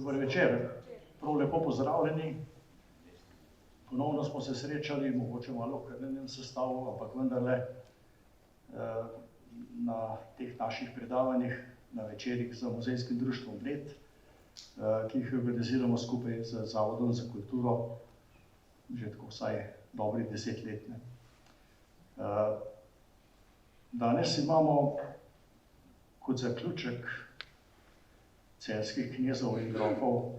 Dober večer, prav lepo pozdravljeni. Ponovno smo se srečali, mogoče malo v okrnjenem sestavu, ampak vendarle na teh naših predavanjih, na večerih za Muzejskim društvom Bled, ki jih organiziramo skupaj z Zavodom za kulturo, že tako vsaj dobrih 10 let. Danes imamo kot zaključek celjskih knezov in grofov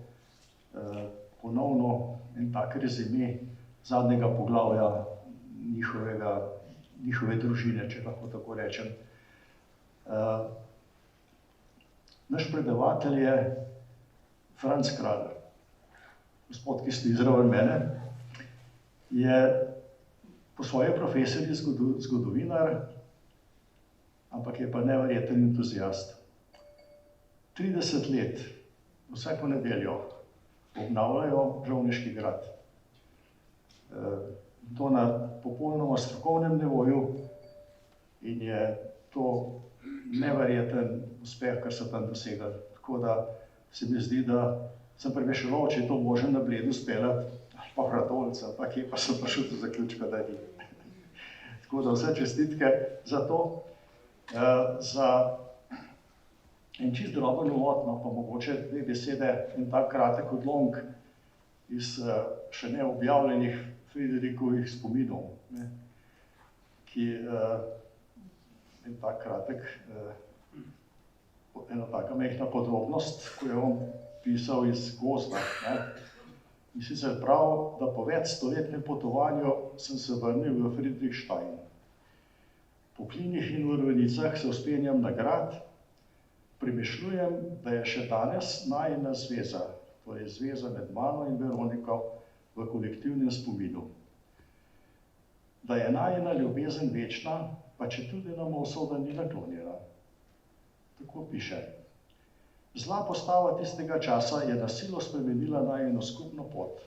ponovno en tak rezime zadnjega poglavja njihove družine, če lahko tako rečem. Naš predavatelj je Franc Kralj. Gospod, ki stoji zraven mene, je po svoji profesiji zgodovinar, ampak je pa neverjeten entuziast. 30 let, vsako nedeljo, obnavljajo Žovneški grad. To na popolnoma strokovnem nivoju in je to neverjeten uspeh, kar so tam dosegali. Tako da se mi zdi, da sem premišljeval, če je to možno na Bledu speljati, ali pa Radovljica, pa kje pa sem prišel do zaključka, da ni. Tako da vse čestitke za to. Za en čist droben uvod, pa mogoče 2 besede, en tak kratek odlomek iz še ne objavljenih Friderikovih spominov, ki en tak kratek, ena taka majhna podrobnost, ko je on pisal iz gozda. In sicer prav, da po več stoletnem potovanju sem se vrnil v Friedrichstein. Po klinih in urvenicah se vzpenjam na grad, premišljujem, da je še danes najina zveza, torej zveza med mano in Veroniko v kolektivnem spominu. Da je najina ljubezen večna, pa četudi nam usoda ni naklonjena. Tako piše. Zla postava tistega časa je na silo spremenila najino skupno pot.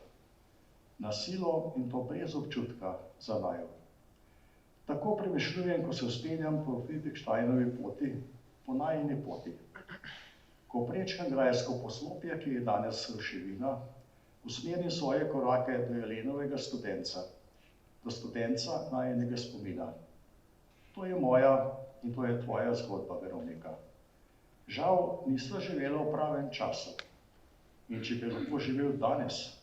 Na silo in to brez občutka za naju. Tako premišljujem, ko se vzpenjam po Friedrichsteinovi poti, po najini poti. Ko prečkam grajsko poslopje, ki je danes ruševina, usmerim svoje korake do Jelenovega studenca, do studenca najinega spomina. To je moja in to je tvoja zgodba, Veronika. Žal nisva živela v pravem času. In če bi lahko živel danes,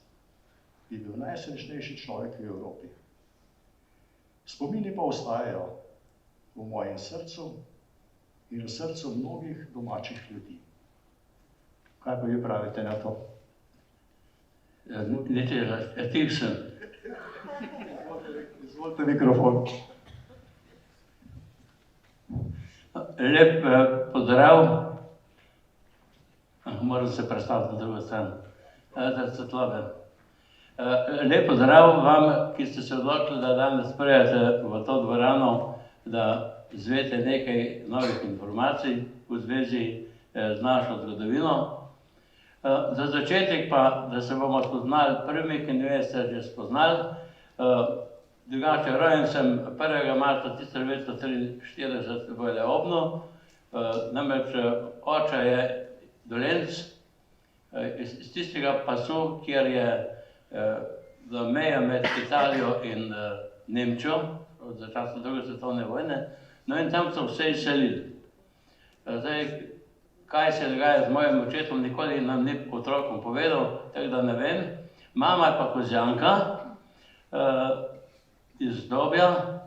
bi bil najsrečnejši človek v Evropi. Spomini pa ostajajo v mojem srcu in v srcu mnogih domačih ljudi. Kaj pa vi pravite na to? Tih sem. Izvolite mikrofon. Lep pozdrav. Moram se predstaviti na drugo stran. Lep pozdrav vam, ki ste se odločili, da danes pridete v to dvorano, da izveste nekaj novih informacij v zvezi z našo zgodovino. Za začetek pa, da se bomo spoznali prvi, ki ne veste, že spoznali. Drugače, rojen sem 1. marca 1943 v Leobnu, namreč oče je Dolenc, iz tistega pasu, kjer je meja med Italijo in Nemčijo, za časa druge svetovne vojne, no in tam so vse izselili. Zdaj, kaj se dogaja z mojim očetom, nikoli nam ni otrokom povedal, tako da ne vem. Mama je pa Kozjanka iz Dobja,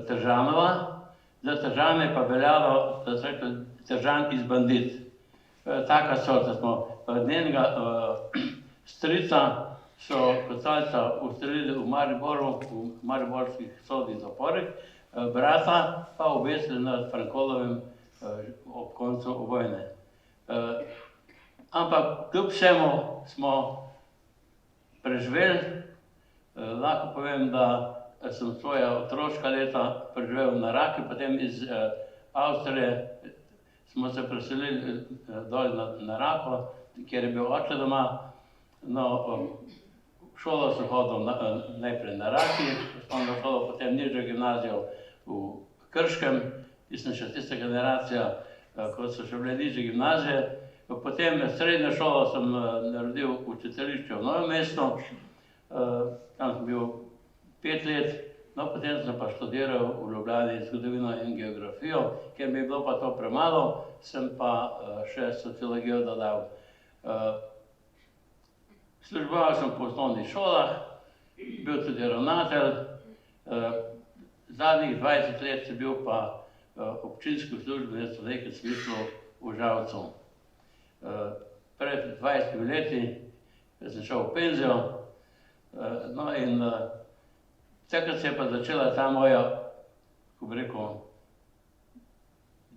Tržanova, za Tržane pa veljalo, da se rekel Tržan iz Bandit. Taka sorta smo. Njenega strica so Kocalca ustrelili v Mariboru, v mariborskih sodnih zaporih, brata pa obesili nad Frankolovim ob koncu vojne. Ampak kljub vsemu smo preživeli. Lahko povem, da sem svoja otroška leta preživel na Raki, potem iz Avstrije smo se preselili dol na Rako, kjer je bil oče doma. No, v šolo sem hodil najprej na Raki, osnovno šolo, potem nižjo gimnazijo v Krškem. Jaz sem še tista generacija, ko so še bile nižje gimnazije. Potem srednjo šolo sem naredil učiteljišče v Novem mestu, tam sem bil 5 let, no potem sem pa študiral v Ljubljani zgodovino in geografijo, ker mi je bilo pa to premalo, sem pa še sociologijo dodal. Služboval sem po osnovnih šolah, bil tudi ravnatelj, zadnjih 20 let sem bil pa občinski uslužbenec v nekem smislu v Žalcu. Pred 20 leti sem šel v penzijo, no in takrat se je pa začela ta moja, kako bi rekel,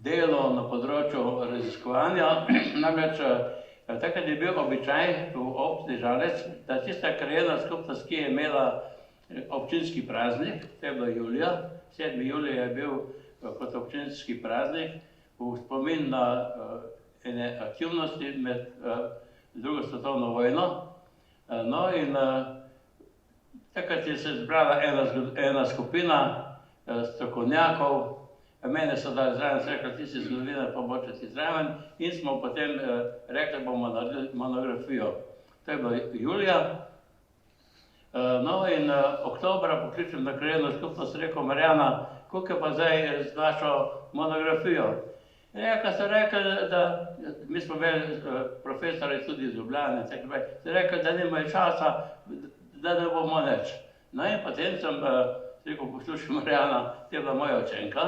delo na področju raziskovanja. Namreč takrat je bil običaj v občini Žalec, da tista krajevna skupnost, ki je imela občinski praznik, to je bilo julija, 7. julij je bil kot občinski praznik v spomin na ene aktivnosti med drugo svetovno vojno. No in takrat je se zbrala ena skupina strokovnjakov, mene so dali zraven, so rekli, ti si zgodovinar, pa moče ti zraven, in smo potem rekli, bomo naredili monografijo. To je bilo julija. No in oktobra pokličem na krajevno skupnost, rekel, Marjana, koliko je pa zdaj z našo monografijo? So rekli, da mi smo imeli profesori tudi iz Ljubljane, so rekli, da nimajo časa, da ne bomo nič. No in potem sem rekel, poslušaj, Marjana, to je bila moja učenka,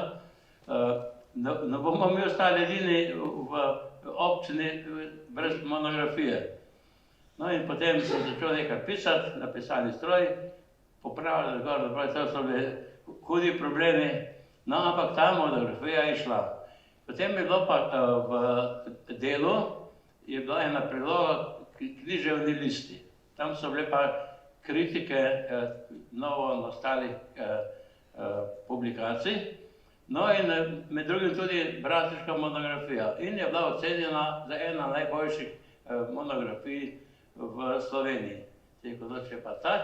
ne bomo mi ostali edini v občini brez monografije. No in potem sem začel nekaj pisati, na pisalni stroj, popravljali zgor, to so bili hudi problemi, no ampak ta monografija je šla. Potem je bilo pa v delu, je bila ena priloga književni listi. Tam so bile pa kritike novo nastalih publikacij, no in med drugim tudi Bratuška monografija. In je bila ocenjena za ena najboljših monografij v Sloveniji. Če je pa tak,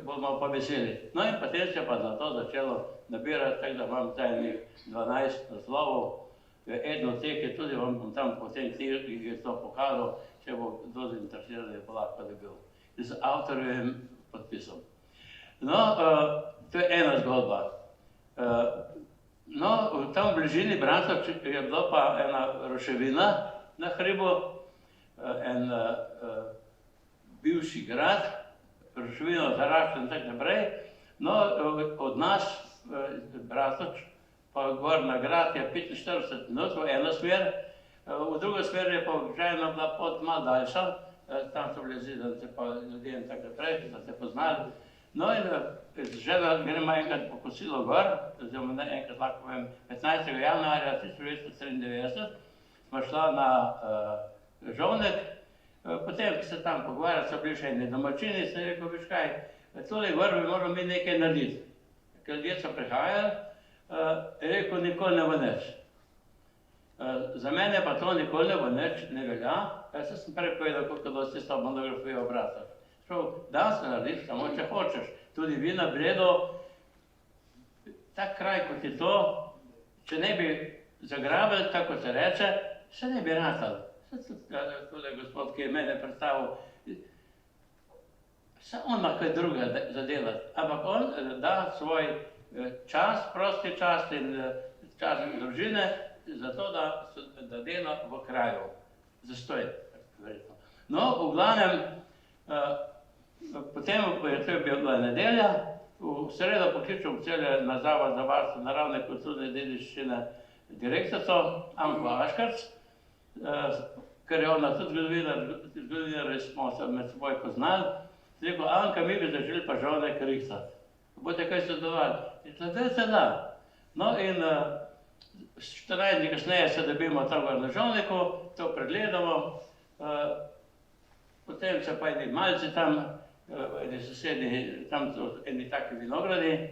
bomo pa veseli. No in potem se je pa za to začelo nabirati, tako da imam zdaj 12 naslovov. Eden od teh je tudi, vam bom tam potem knjigi to pokazal, če bo kdo zainteresiran, je pa lahko dobil. Z avtorjevim podpisom. No, to je ena zgodba. No, tam v bližini Bratoč je bila pa ena ruševina na hribu, en bivši grad, ruševino zaraščen in tako naprej. No, od nas, Bratoč, pa gor na grad je 45 minut v eno smer, v drugo smer je pa običajno bila pot malo daljša, tam so bili zidanice pa ljudje in tako naprej, da se poznali. No in žena gremo enkrat po kosilo gor, oziroma enkrat lahko povem, 15. januarja 1993 smo šla na Žovnek, potem se tam pogovarjali, so bili še eni domačini, sem rekel, veš kaj, tole gor bi moral mi nekaj narediti. Ker ljudje so prihajali, je rekel, nikoli ne bo nič. Za mene pa to nikoli ne bo nič, ne velja, jaz sem prej povedal, koliko dosti s to monografijo obrata. Da se narediš, samo če hočeš. Tudi vi na Bledu, tak kraj kot je to, če ne bi zagrabili, tako se reče, se ne bi ratali. Tudi gospod, ki je mene predstavil, se on ima kaj druga zadelati, ampak on da svoj čas, prosti čas in čas družine, zato da dela v kraju. Zastoj. No, v glavnem, potem je bila nedelja, v sredo pokličem celje na Zavod za varstvo naravne kulturne dediščine direktorico Anko Aškarc, ker je ona tudi zgodovinar, smo se med seboj poznali. Rekel, Anka, mi bi začeli pa Žovnek rihtati. Boste kaj sodelovali? Da se da. No in 14 dni kasneje se dobimo tam na Žovneku, to pregledamo, potem se pa eni malci tam, eni sosednji, tam so eni taki vinogradi,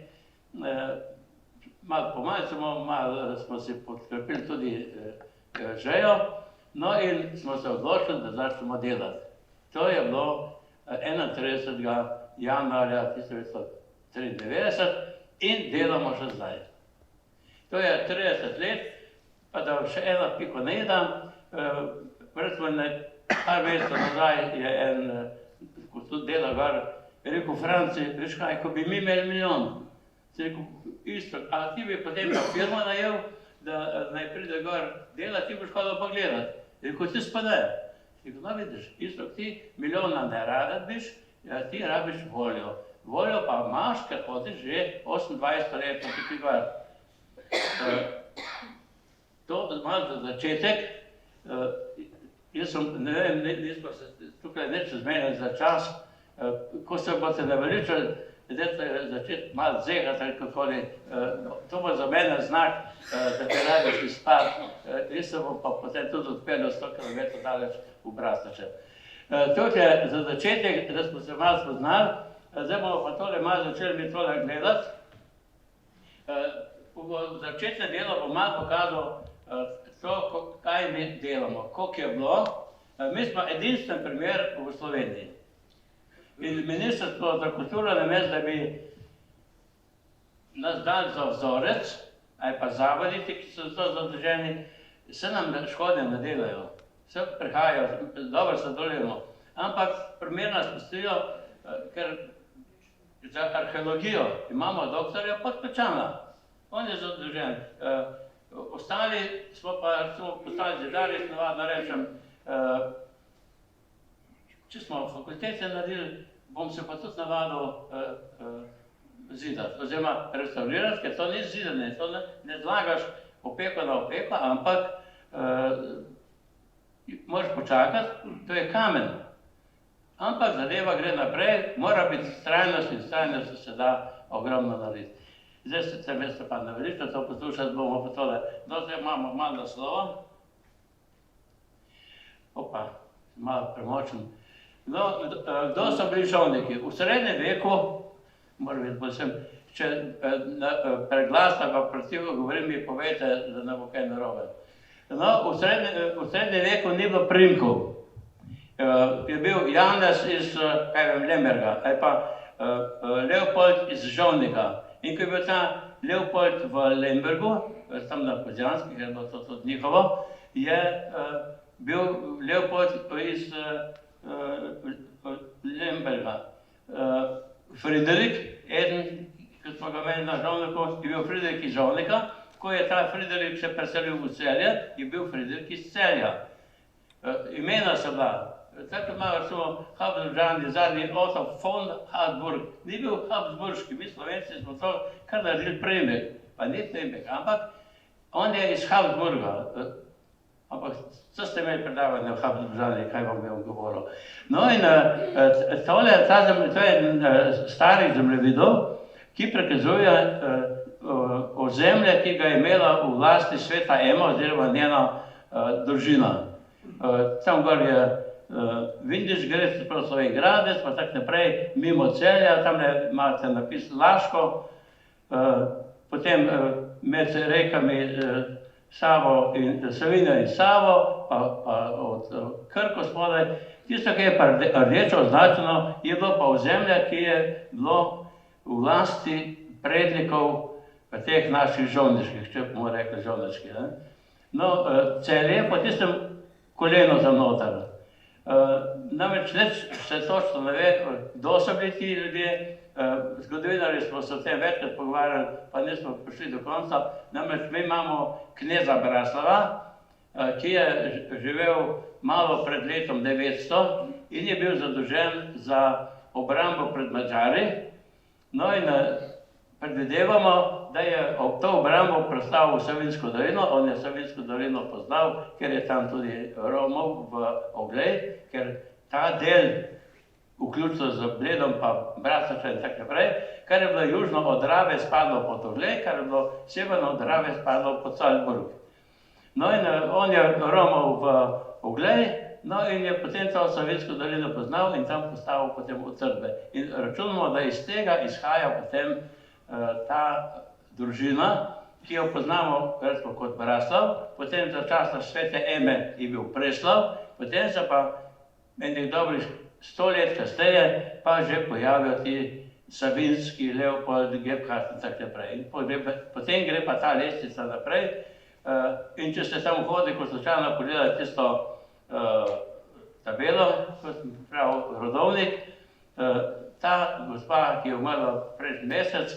malo pomalcemo, malo smo si podkrepili tudi žejo, no in smo se odločili, da začnemo delati. To je bilo 31. januarja 1993 in delamo še zdaj. To je 30 let, pa da še eno piko ne dam, recimo, par mesecev nazaj je en, ko tudi dela gor, je rekel, Franci, veš kaj, ko bi mi imeli milijon, si rekel, isto, a ti bi potem pa firmo najel, da naj pride gor dela, ti boš hodil pa gledat. Je rekel, ti pa ne. Je rekel, no vidiš, isto, ti milijona ne rabiš, ti rabiš voljo. Voljo pa imaš, ker hodiš že 28 let na tukaj gor. To malo za začetek. Jaz sem, ne vem, nismo se tukaj nič zmenili za čas, ko se boste naveličali, dajte začeti malo zehati ali kakoli. To bo za mene znak, da te rabiš izpad. Jaz se bom pa potem tudi odpeljal 100 km daleč v Braslovče. Tukaj za začetek, da smo se malo spoznali, zdaj bomo pa tole malo začeli mi tole gledati. V začetnem delu bom malo pokazal to, kaj mi delamo, koliko je bilo. Mi smo edinstven primer v Sloveniji. In Ministrstvo za kulturo namesto, da bi nas dali za vzorec, ali pa zavoditi, ki so za to zadolženi, se nam škode ne delajo. Vse prihajajo, dobro se dolujemo. Ampak primer nas pustijo, ker za arheologijo imamo doktorja Podpečana. On je zadolžen. Ostali smo pa postali zidarji, navadno rečem, če smo fakultete naredili, bom se pa tudi navadil zidati, oziroma restaurirati, ker to ni zidanje, to ne zlagaš opeko na opeko, ampak moraš počakati, to je kamen. Ampak zadeva gre naprej, mora biti trajnost in trajnost se da ogromno narediti. Zdaj se veste pa naveličite, to poslušati bomo pa tole. No, zdaj imamo malo naslova. Opa, malo premočen. No, kdo so bili žolniki? V srednjem veku, moram biti posem, če preglasno pa protivno govorim, mi povejte, da ne bo kaj narobe. No, v srednjem veku ni bilo primkov. Je bil Janez iz, kaj vem, Lemberga, ali pa Leopold iz Žolnika. In ko je bil ta Leopold v Lembergu, tam na Kozjanskih, je bilo to tudi njihovo, je bil Leopold iz Lemberga. Friderik, eden, ki smo ga imeli na Žolniku, je bil Friderik iz Žolnika. Ko je ta Friderik se preselil v Celje, je bil Friderik iz Celja. Imena so bila. Tako imajo recimo Habsburžani, zadnji Otto von Habsburg. Ni bil Habsburški, mi Slovenci smo to kar naredili primek, pa ni primek, ampak on je iz Habsburga. Ampak co ste imeli predavanje v Habsburžani, kaj vam je on govoril. No in to je starih zemljevidov, ki prikazuje ozemlje, ki ga je imela v vlasti sveta Ema oziroma njena družina. Tam gor je Vindiš, gre se prav Slovenj-Gradec, pa tako naprej, mimo Celja, tam imate napis Laško, potem med rekami Savinja in Savo, pa od Krko spodaj. Tisto, ki je pa rdečo označeno, je bilo pa ozemlje, ki je bilo v vlasti prednikov teh naših žolniških, če bomo rekli žolniških. No, Celje po tistem koleno za noter. Namreč neč se točno ne ve, kdo so bili ti ljudje, zgodovinarji smo se o tem večkrat pogovarjali, pa nismo prišli do konca. Namreč mi imamo kneza Braslava, ki je živel malo pred letom 900 in je bil zadolžen za obrambo pred Madžari. No in predvidevamo, da je to obrambo predstavil v Savinjsko dolino, on je Savinjsko dolino poznal, ker je tam tudi Romov v Oglej, ker ta del, vključno z Bledom pa Braslovče in tako naprej, kar je bilo južno od Drave spadlo pod Oglej, kar je bilo severno od Drave spadlo pod Salzburg. No in on je Romov v Oglej, no in je potem to Savinjsko dolino poznal in tam postavil potem utrdbe. In računamo, da iz tega izhaja potem ta družina, ki jo poznamo kot Braslav, potem za časa svete Eme je bil Preslav, potem se pa enih dobrih 100 let kasneje pa že pojavijo ti Savinjski, Leopold, Gebhard in tako naprej. Potem gre pa ta lestvica naprej in če ste tam hodili, ko slučajno pogledali tisto tabelo, kot sem pravil, rodovnik. Ta gospa, ki je umrla prejšnji mesec,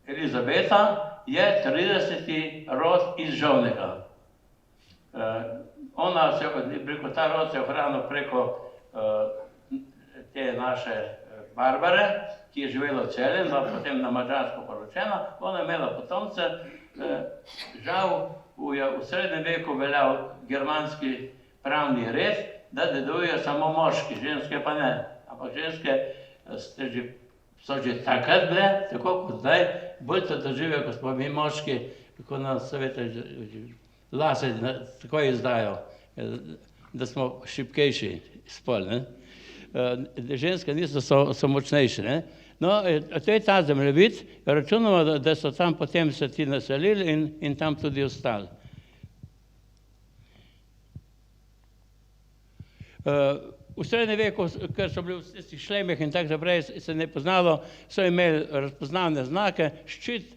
Elizabeta, je 30. rod iz Žovnega. Ona se, preko ta rod se je ohranil preko te naše Barbare, ki je živela v Celju, potem na Madžarsko poročena. Ona je imela potomce. Žal je v srednjem veku veljal germanski pravni red, da dedujejo samo moški, ženske pa ne. Ampak ženske so že takrat bile, tako kot zdaj, bolj se doživijo, kot smo mi moški, ko nas seveda lase tako izdajo, da smo šibkejši spol. Ženske niso so močnejše. No, to je ta zemljevid, računamo, da so tam potem se ti naselili in tam tudi ostali. V srednjem veku, ker so bili v tistih šlemih in tako naprej, se ne poznalo, so imeli razpoznavne znake, ščit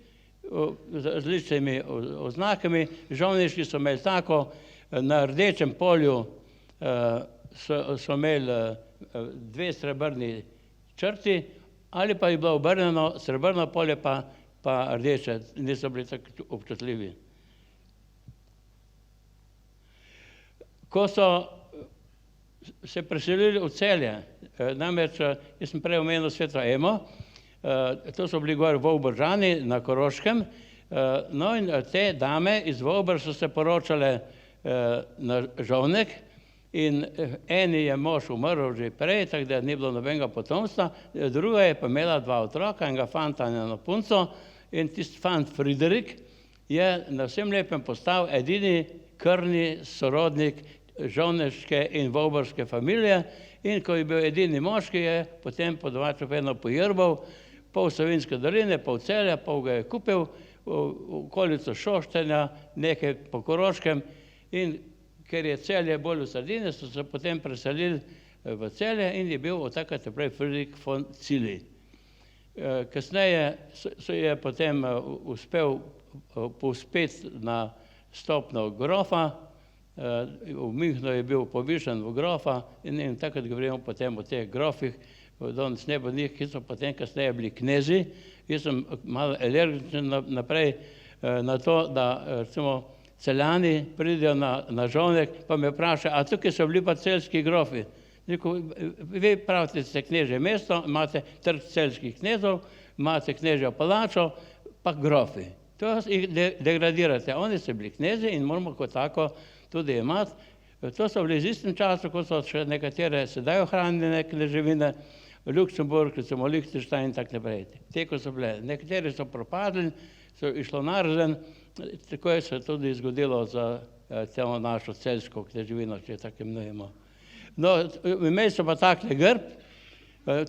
z različnimi oznakami, žovniški so imeli tako, na rdečem polju so imeli 2 srebrni črti, ali pa je bilo obrnjeno, srebrno polje pa rdeče, niso bili tako občutljivi. Ko so se preselili v Celje, namreč, jaz sem prej omenil Sveto Emo, to so bili gor Vovbržani na Koroškem, no in te dame iz Vovbrž so se poročale na Žovnek in eni je mož umrl že prej, tako da ni bilo nobenega potomstva, druga je pa imela 2 otroka, enega fanta in eno punco, in tisti fant Friderik je na vsem lepem postal edini krvni sorodnik žovneške in vovbrške familije, in ko je bil edini moški, je potem po domače povedano pojirbal pol Savinjske doline, pol Celja, pol ga je kupil v okolico Šoštenja, nekaj po Koroškem, in ker je Celje bolj v sredini, so se potem preselili v Celje in je bil od takrat naprej Friderik von Cilli. Kasneje se je potem uspel povzpeti na stopnjo grofa, v Münchnu je bil povišen v grofa in takrat govorimo potem o teh grofih, danes ne bo njih, ki so potem kasneje bili knezi. Jaz sem malo alergičen naprej na to, da recimo Celjani pridejo na Žovnek, pa me vprašajo, a tukaj so bili pa celjski grofi. Rekel, vi pravite, ste knežje mesto, imate trg celjskih knezov, imate knežjo palačo, pa grofi. To jih degradirate. Oni so bili knezi in moramo kot tako tudi imati. To so bili z istim času, ko so še nekatere sedaj ohranjene kneževine, Luksemburg, recimo Lichtenstein in tako naprej. Te, ko so bile, nekateri so propadli, so išlo narzen, tako je se tudi zgodilo za celo našo celjsko kneževino, če tako imenujemo. No, imeli so pa takle grb,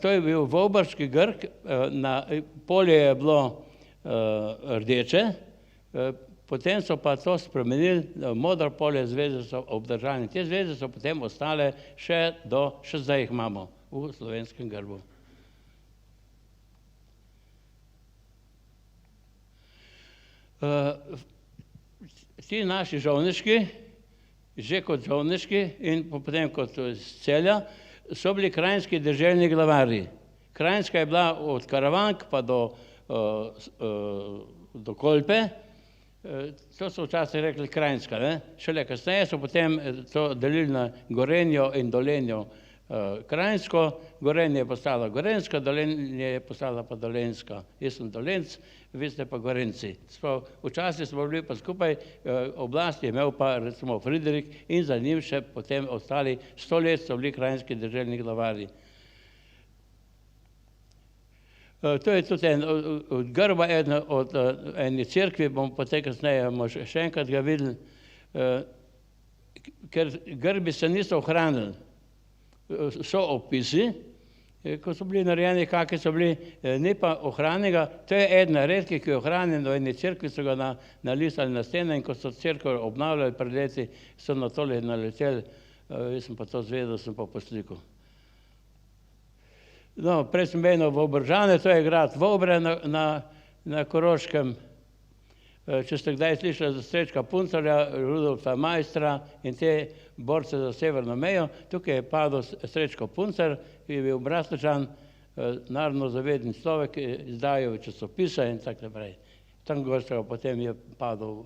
to je bil vovbrški grb, na polje je bilo rdeče, potem so pa to spremenili, modro polje, zveze so obdržali. Te zveze so potem ostale še zdaj jih imamo v slovenskem grbu. Ti naši žovniški, že kot žovniški in potem kot iz Celja, so bili krajinski deželni glavarji. Krajinska je bila od Karavank pa do Kolpe, to so včasih rekli Krajinska, ne? Šele kasneje so potem to delili na Gorenjo in Dolenjo Krajinsko, Gorenje je postala Gorenjska, Dolenje je postala pa Dolenjska. Jaz sem Dolenc, vi ste pa Gorenci. Včasih smo bili pa skupaj, oblast je imel pa recimo Friderik in za njim še potem ostali 100 let so bili krajinski deželni glavarji. To je tudi od grba od ene cerkvi, bomo potem kasneje še enkrat ga videli, ker grbi se niso ohranili. So opisi, ko so bili narejeni, kakšni so bili, ni pa ohranjenega. To je eden redkih, ki je ohranjen, v eni cerkvi so ga nalisali na stene in ko so cerkev obnavljali pred leti, so na tole naleteli, jaz sem pa to zvedel, sem pa poslikal. No, prej sem menil Vovbržane, to je grad Vovbre na Koroškem. Če ste kdaj slišali za Srečka Puncarja, Rudolfa Maistra in te borce za severno mejo, tukaj je padel Srečko Puncar, ki je bil Braslovčan, narodno zaveden človek, izdajal časopise in tako naprej. Tam Gorskega potem je padel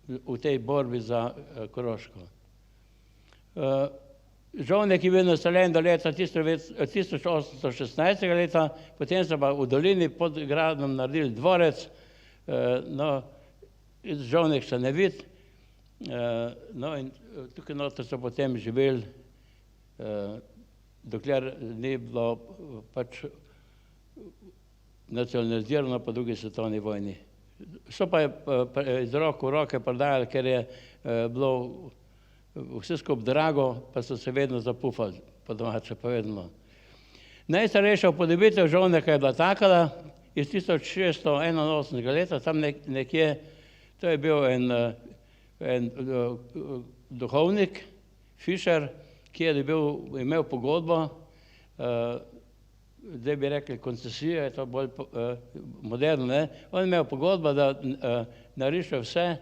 v tej borbi za Koroško. Žovnek je bil naseljen do leta 1816 leta, potem so pa v dolini pod gradom naredili dvorec, no, Žovnek se ne vidi, no in tukaj noter so potem živeli, dokler ni bilo pač nacionalizirano po drugi svetovni vojni. So pa iz rok v roke prodajali, ker je bilo vse skupaj drago, pa so se vedno zapufali, po domače povedano. Najstarejša upodobitev Žovneka je bila takala iz 1681 leta, tam nekje, to je bil en duhovnik, Fišer, ki je imel pogodbo, zdaj bi rekli koncesija, je to bolj moderno, ne? On je imel pogodbo, da nariše vse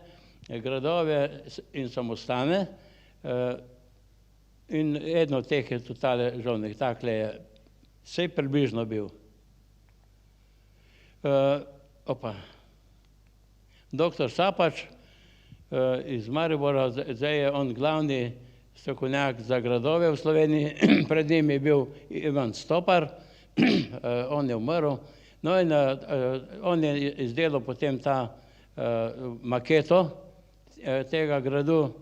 gradove in samostane, in eno od teh je tudi tale Žovnek, takle je vsej približno bil. Doktor Sapač iz Maribora, zdaj je on glavni strokovnjak za gradove v Sloveniji, pred njim je bil Ivan Stopar, on je umrl, no in on je izdelal potem ta maketo tega gradu,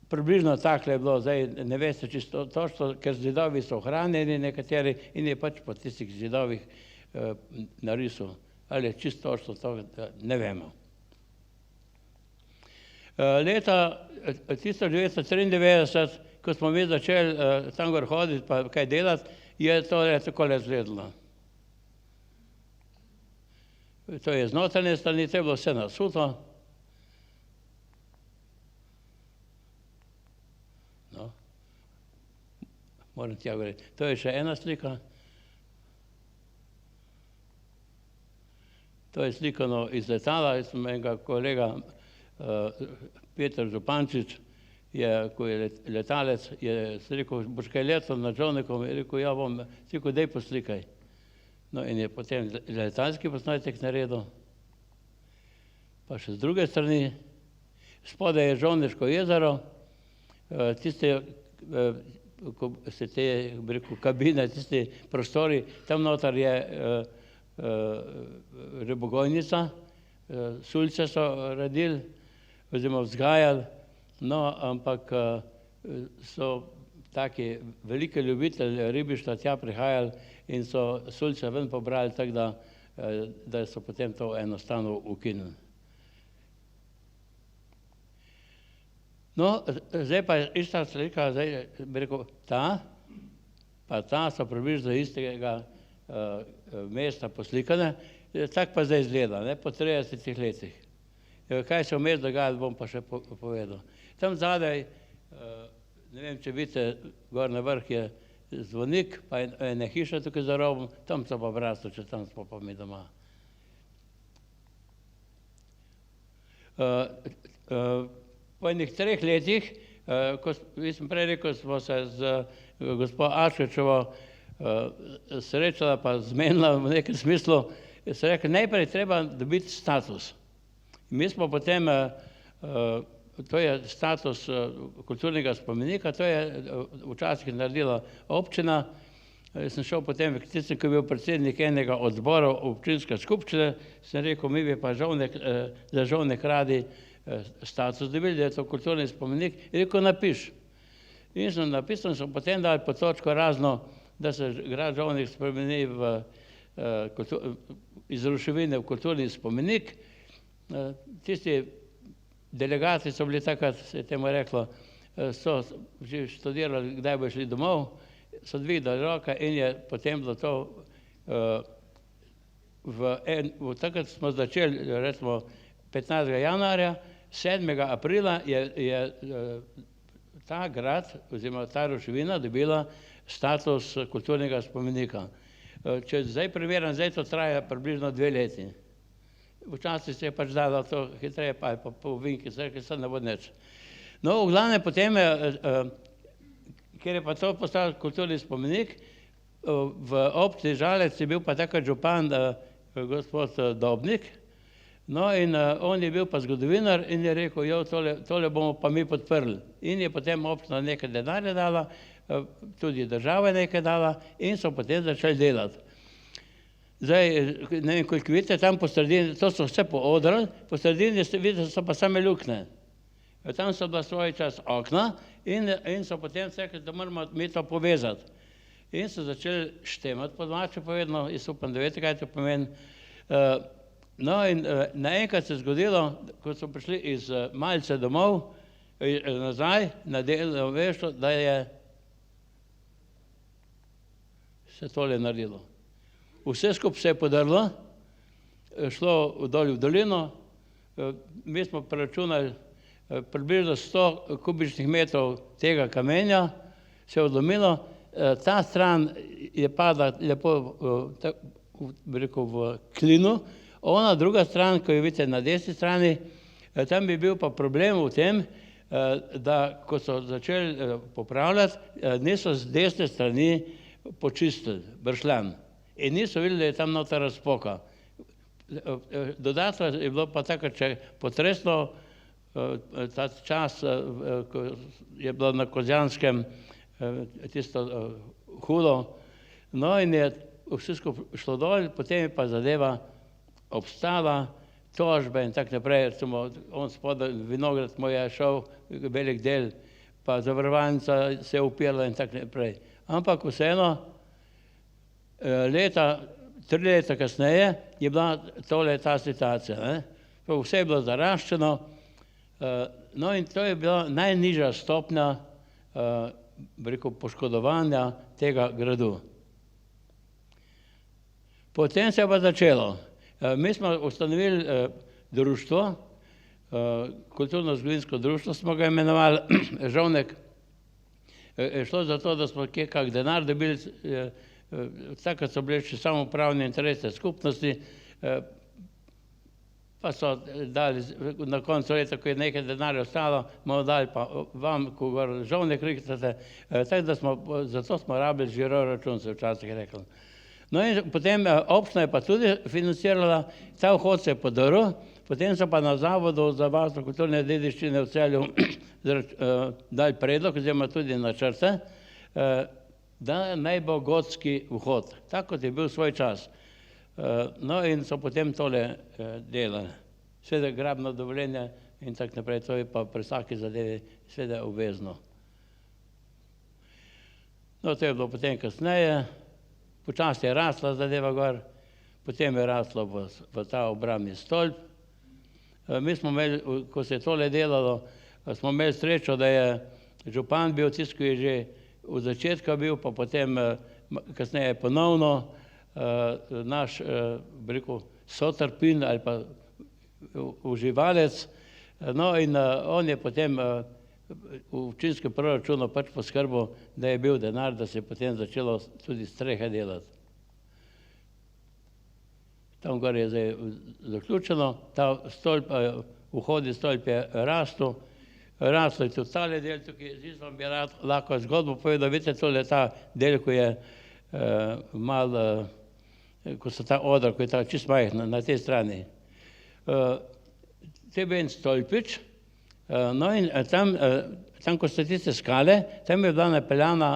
približno takle je bilo, zdaj ne veste čisto točno, ker zidovi so ohranjeni nekateri in je pač po tistih zidovih narisal, ali je čisto točno to, ne vemo. Leta 1993, ko smo mi začeli tam gor hoditi pa kaj delati, je to takole izgledalo. To je z notranje strani, to je bilo vse nasuto. No, moram tja govoriti. To je še ena slika. To je slikano iz letala, jaz sem enega kolega Peter Župančič, ko je letalec, je rekel, boš kaj letel nad Žovnekom, je rekel, ja bom, rekel, daj poslikaj. No in je potem letalski posnetek naredil, pa še z druge strani, spodaj je Žovneško jezero, tiste, ko se te, bi rekel, kabine, tisti prostori, tam noter je ribogojnica, sulce so radili, oziroma vzgajali, no, ampak so taki veliki ljubitelji ribištva tja prihajali in so sulce ven pobrali, tako da so potem to enostavno ukinili. No, zdaj pa je ista slika, zdaj bi rekel, ta, pa ta so približno istega mesta poslikane, tako pa zdaj izgleda, ne, po 30 letih. Kaj se vmes dogaja, bom pa še povedal. Tam zadaj, ne vem, če vidite, gor na vrh je zvonik, pa je ena hiša tukaj za robom, tam so pa Braslovče, tam smo pa mi doma. Po enih 3 letih, ko sem prej rekel, smo se z gospod Ašečevo srečala pa zmenila v nekem smislu, se rekel, najprej treba dobiti status. Mi smo potem, to je status kulturnega spomenika, to je včasih naredila občina. Sem šel potem, tistem, ko je bil predsednik enega od zborov občinske skupščine, sem rekel, mi bi pa za Žovnek radi status dobili, da je to kulturni spomenik, in rekel, napiš. In sem napisal, sem potem dal po točko razno, da se grad Žovnek spremeni iz ruševine v kulturni spomenik. Tisti delegati so bili takrat, se je temu reklo, so že študirali, kdaj bo šli domov, so dvignili roke in je potem bilo to, takrat smo začeli, recimo 15. januarja, 7. aprila je ta grad, oziroma ta ruševina dobila status kulturnega spomenika. Če zdaj primerjam, zdaj to traja približno 2 leti. včasih se je pač dalo to hitreje, pa je pa po ovinki, se ne bo nič. No, v glavnem potem ker je pa to postal kulturni spomenik, v občini Žalec je bil pa takrat župan gospod Dobnik, no in on je bil pa zgodovinar in je rekel, jo, tole bomo pa mi podprli. In je potem občina nekaj denarja dala, tudi država je nekaj dala in so potem začeli delati. Zdaj, ne vem, koliko vidite, tam po sredini, to so vse poodrali, po sredini vidite, so pa same luknje. Tam so bila svoj čas okna in so potem rekli, da moramo mi to povezati. In so začeli štemati po domače povedano, jaz upam, da veste, kaj to pomeni. No in naenkrat se je zgodilo, ko so prišli iz Malice domov, nazaj na delovno mesto, da je se tole naredilo. Vse skupaj se je podrlo, šlo dol v dolino, mi smo preračunali približno 100 kubičnih metrov tega kamenja, se je odlomilo, ta stran je padla lepo v klinu, ona druga stran, ko jo vidite na desni strani, tam bi bil pa problem v tem, da ko so začeli popravljati, niso z desne strani počistili bršljan. In niso videli, da je tam nota razpoka. Dodatno je bilo pa tako, če potresno ta čas, ko je bilo na Kozjanskem tisto hudo, no in je vse skupaj šlo dol, potem je pa zadeva obstala, tožbe in tako naprej, recimo on spodaj, Vinograd mu je šel velik del, pa zavarovalnica se je upirala in tako naprej. Ampak vseeno, 3 leta kasneje je bila tole ta situacija. Vse je bilo zaraščeno, no in to je bila najnižja stopnja poškodovanja tega gradu. Potem se je pa začelo. Mi smo ustanovili društvo, kulturno-zgodovinsko društvo smo ga imenovali, Žovnek. Je šlo za to, da smo kje kak denar dobili, takrat so bile še samoupravne interese skupnosti, pa so dali na koncu leta, ko je nekaj denarja ostalo, bomo dali pa vam, ko gor Žovnek riktate, tako da smo, zato smo rabili žiro račun, se včasih rekli. No in potem občina je pa tudi financirala, ta vhod se je podrl, potem so pa na Zavodu za varstvo kulturne dediščine v Celju dali predlog, oziroma tudi načrte, da naj bo gotski vhod, tako kot je bil svoj čas. No in so potem tole delali. Seveda gradbeno dovoljenje in tako naprej, to je pa pri vsaki zadevi seveda obvezno. No, to je bilo potem kasneje, počasi je rasla zadeva gor, potem je raslo v ta obrambni stolp. Mi smo imeli, ko se je tole delalo, smo imeli srečo, da je župan bil tisti, ki je že v začetku bil, pa potem kasneje ponovno naš, bi rekel, sotrpin ali pa uživalec. No in on je potem v občinskem proračunu pač poskrbel, da je bil denar, da se je potem začelo tudi strehe delati. Tam gor je zdaj zaključeno, ta stolp, vhodni stolp je rastel, raslo je tudi tale del, tukaj zdaj vam bi lahko zgodbo povedal, vidite, tole ta del, ko je malo, ko so ta odra, ko je ta čist majhna na tej strani. To je bil en stolpič, no in tam, ko so tiste skale, tam je bila napeljana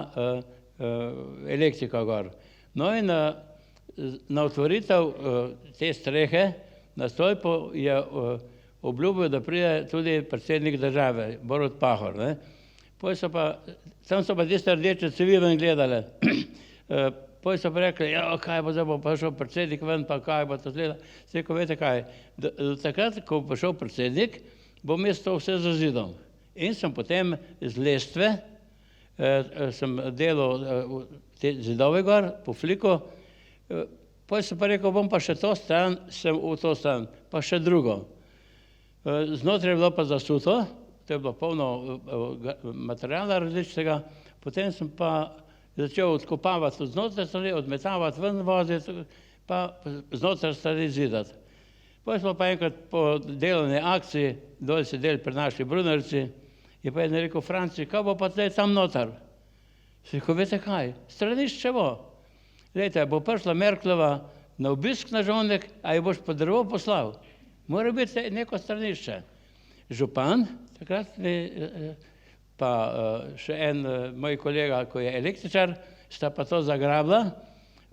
elektrika gor. No in na otvoritev te strehe na stolpu je obljubil, da pride tudi predsednik države, Borut Pahor. Tam so pa tiste rdeče cevi ven gledale. Potem so pa rekli, ja, kaj bo zdaj, bo prišel predsednik ven, pa kaj bo to zgleda. Sem rekel, veste kaj, do takrat, ko bo prišel predsednik, bom jaz to vse zazidal. In sem potem z lestve, sem delal te zidove gor, po fliku, potem sem pa rekel, bom pa še to stran, sem v to stran, pa še drugo. Znotraj je bilo pa zasuto, to je bilo polno materiala različnega, potem sem pa začel odkopavati od znotraj strani, odmetavati ven voziti, pa znotraj strani zidati. Potem smo pa enkrat po delovni akciji dol sedeli pri naši Brunarici in pa je rekel: Franci, kaj bo pa zdaj tam noter? Sem rekel: veste kaj, stranišče bo. Glejte, bo prišla Merklova na obisk na Žovnek, a ji boš po drevo poslal. Mora biti neko stranišče. Župan, takrat pa še en moj kolega, ko je električar, sta pa to zagrabila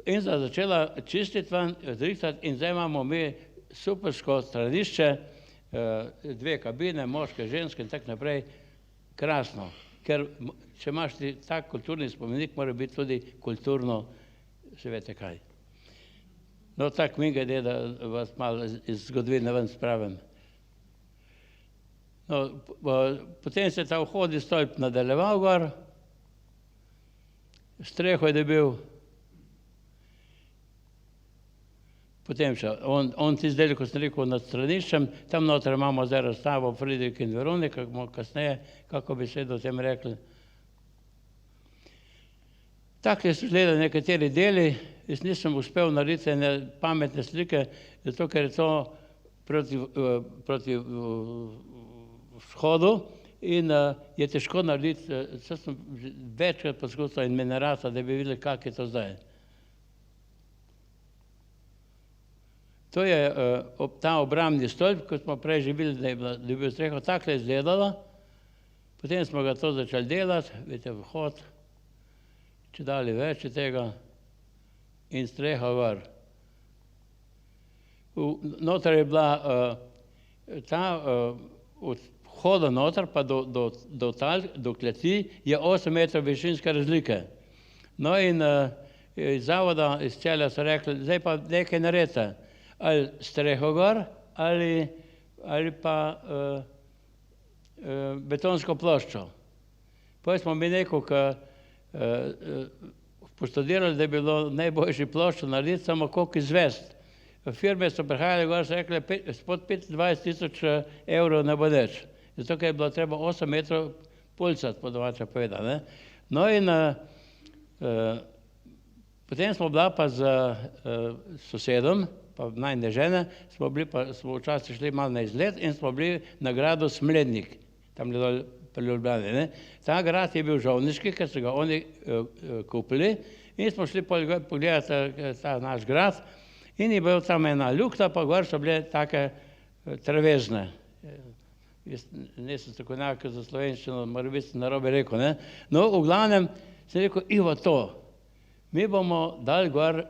in sta začela čistiti van, zrihtati in zdaj imamo mi supersko stranišče, 2 kabine, moške, ženske in tako naprej. Krasno, ker če imaš ti tak kulturni spomenik, mora biti tudi kulturno, se veste kaj. No, tako mingede, da vas malo iz zgodovine ven spravim. No, potem se je ta vhodni stolp nadaljeval gor, streho je dobil, potem še, on ti zdaj, ko sem rekel, nad straniščem, tam noter imamo zdaj razstavo Friderik in Veronika, kasneje, kako bi se o tem rekli. Takle so gledali nekateri deli, jaz nisem uspel narediti ene pametne slike, zato ker je to proti vzhodu in je težko narediti, saj sem večkrat poskusil in me ne rata, da bi videli, kak je to zdaj. To je ta obrambni stolp, ko smo prej že videli, da je bil streho, takle izgledalo, potem smo ga to začeli delati, vidite, vhod, če dali več tega in streha gor. Noter je bila ta od vhoda noter pa do kleti je 8 metrov višinske razlike. No in iz zavoda, iz Celja so rekli, zdaj pa nekaj naredite, ali streho gor ali pa betonsko ploščo. Potem smo mi nekako poštudirali, da je bilo najboljši ploščo narediti, samo koliko izvesti. Firme so prihajali gor, so rekli, spod 25.000 evrov ne bo nič. Zato, ker je bilo treba 8 metrov pulcati, po domače povedano. No in potem smo bila pa z sosedom, pa najine žene, smo včasih šli malo na izlet in smo bili na gradu Smlednik, tam dol pri Ljubljani. Ta grad je bil žovniški, ker so ga oni kupili in smo šli pogledati ta naš grad in je bil tam ena lukta, pa gor so bile take travezne. Jaz nisem strokovnjak za slovenščino, mora biti narobe rekel. No, v glavnem sem rekel, Ivo, to, mi bomo dali gor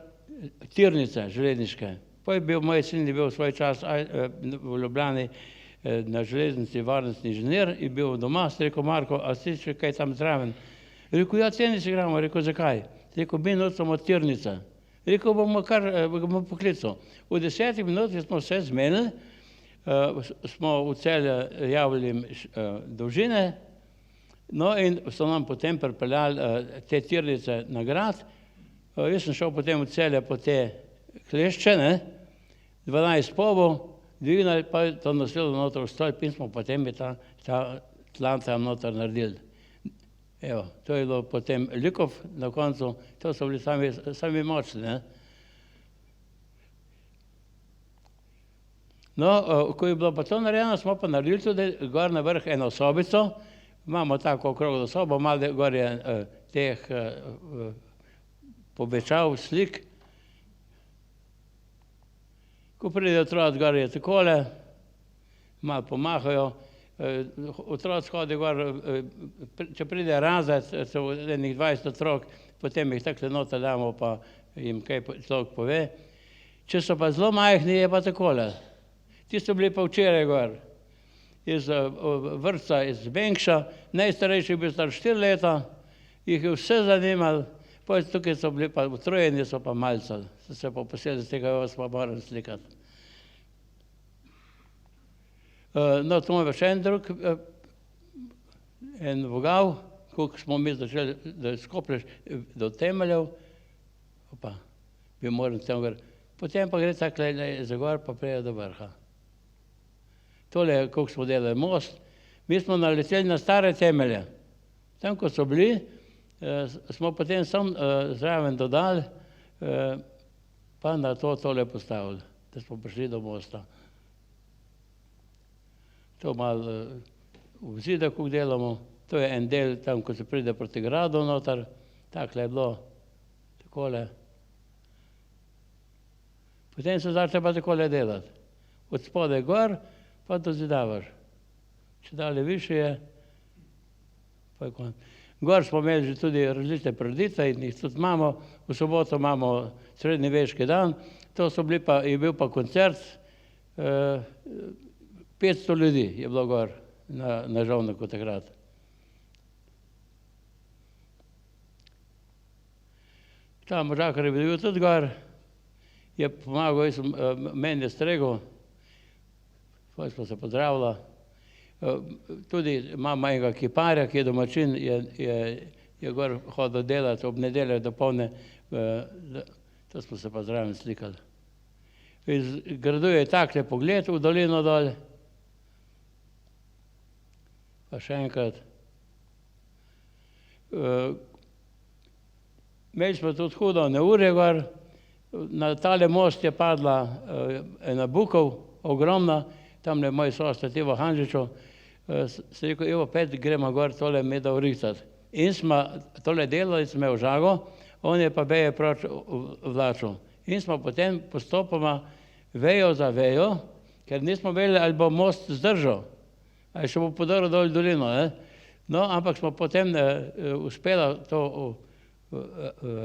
tirnice železniške. Potem je bil moj sin, je bil svoj čas v Ljubljani na železnici varnostni inženir in bil doma, sem rekel, Marko, a si še kaj tam zraven? Rekel, ja, tenis igramo. Rekel, zakaj? Rekel, mi nosimo tirnice. Rekel, bomo poklical. V 10 minutah smo vse zmenili, smo v Celje javili dolžine, no in so nam potem pripeljali te tirnice na grad. Jaz sem šel potem v Celje po te klešče, 12 povov, dvignali pa to nosilo noter v stolp in smo potem ta tlan tam noter naredili. Evo, to je bilo potem likov na koncu, to so bili sami močni. No, ko je bilo pa to narejeno, smo pa naredili tudi gor na vrh eno sobico, imamo tako okroglo sobo, malo gor je teh povečav, slik. Ko pride otroci gor je takole, malo pomahajo, otroci hodi gor, če pride razred, so enih 20 otrok, potem jih takole noter damo, pa jim kaj človek pove. Če so pa zelo majhni, je pa takole. Ti so bili pa včeraj gor, iz vrtca, iz Benkša, najstarejši je bil star 4 leta, jih je vse zanimalo, potem tukaj so bili pa utrujeni, so pa malce, so se pa posebej z tega smo morali slikati. No, to je pa še en drug, en vogal, koliko smo mi začeli, da skoplješ do temeljev, pa bi moral tam gor, potem pa gre takle za gor, pa prije do vrha. Tole, koliko smo delali most, mi smo naleteli na stare temelje. Tam, ko so bili, smo potem sam zraven dodali, pa na to tole postavili, da smo prišli do mosta. to malo v Zidaku delamo, to je en del tam, ko se pride proti gradu noter, takle je bilo, takole. Potem se začne pa takole delati. Od spodaj gor, pa do Zidavaš. Če dalje više je, pa je konec. Gor smo imeli že tudi različne prireditve in jih tudi imamo. V soboto imamo srednjeveški dan, to je bil pa koncert, 500 ljudi je bilo gor na Žovnaku takrat. Ta možakar je bil tudi gor, je pomagal, meni je stregel, pa smo se pozdravila. Tudi imamo enega kiparja, ki je domačin, je gor hodil delati ob nedeljah dopoldne, to smo se pa zraven slikali. Iz gradu je takle pogled v dolino dol, pa še enkrat. Imeli smo tudi hudo neurje gor, na tale most je padla ena bukov, ogromna, tam je moj sosed Ivo Hanžičev, se rekel, Ivo, pet gremo gor, tole mi da urihtati. In smo tole delali, smo v žago, on je pa veje proč vlačil. In smo potem postopoma vejo za vejo, ker nismo vedeli, ali bo most zdržal, ali še bo podrl dol dolino. No, ampak smo potem uspela to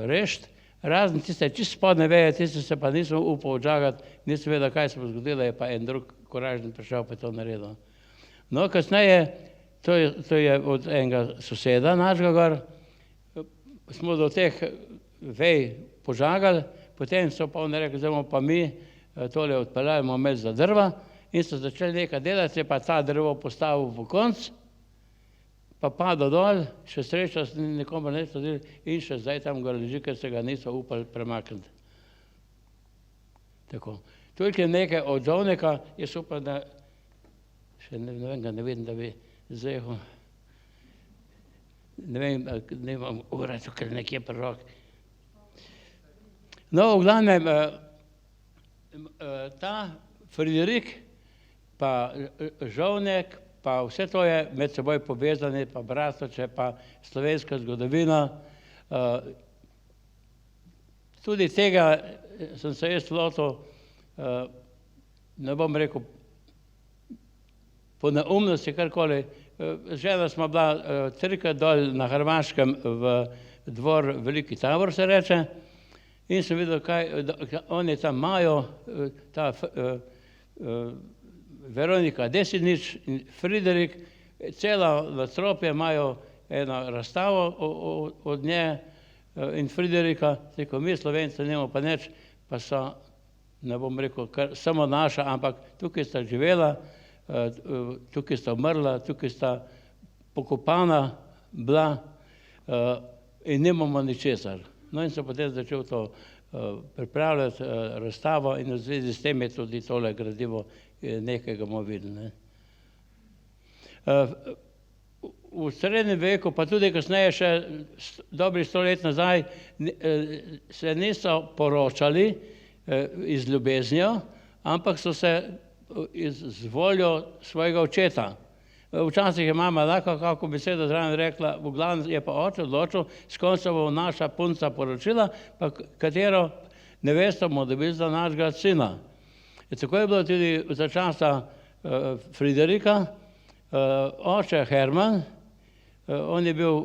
rešiti, razen tiste čisto spodne veje, tiste se pa nismo upal odžagati, nisem vedel, kaj se bo zgodilo, je pa en drug koražen prišel, pa je to naredil. No, kasneje, to je od enega soseda našega gor, smo do teh vej požagali, potem so pa oni rekli, zdaj bomo pa mi tole odpeljali, bomo imeli za drva in so začeli nekaj delati, se pa ta drvo postavil v konc, pa padel dol, še sreča se nikomu ne stodili in še zdaj tam gor leži, ker se ga niso upali premakniti. Tako. Toliko je nekaj od Žovneka, jaz upam, da še ne vem, ga ne vidim, da bi zehal. Ne vem, ne imam ura, tukaj nekje pri roki. No, v glavnem, ta Friderik, pa Žovnek, pa vse to je med seboj povezane, pa Braslovče, pa slovenska zgodovina. Tudi tega sem se jaz lotil, ne bom rekel, po neumnosti, karkoli. Žena smo bila trikrat dol na Hrvaškem v dvor Veliki Tabor, se reče, in sem videl, kaj oni tam imajo, ta Veronika Desinič in Friderik, cela nadstropje imajo eno razstavo od nje in Friderika, tako mi Slovenci nimamo pa nič, pa so, ne bom rekel, samo naša, ampak tukaj sta živela, tukaj sta umrla, tukaj sta pokopana bila in nimamo ničesar. No in sem potem začel to pripravljati razstavo in v zvezi s tem je tudi tole gradivo nekaj ga bomo videli. V srednjem veku, pa tudi kasneje še dobrih 100 let nazaj, se niso poročali iz ljubeznijo, ampak so se z voljo svojega očeta. Včasih je mama lahko kako besedo zraven rekla, v glavnem je pa oče odločil, s kom se bo naša punca poročila, pa katero nevesto bomo dobili za našega sina. Tako je bilo tudi za časa Friderika, oče Herman, on je bil,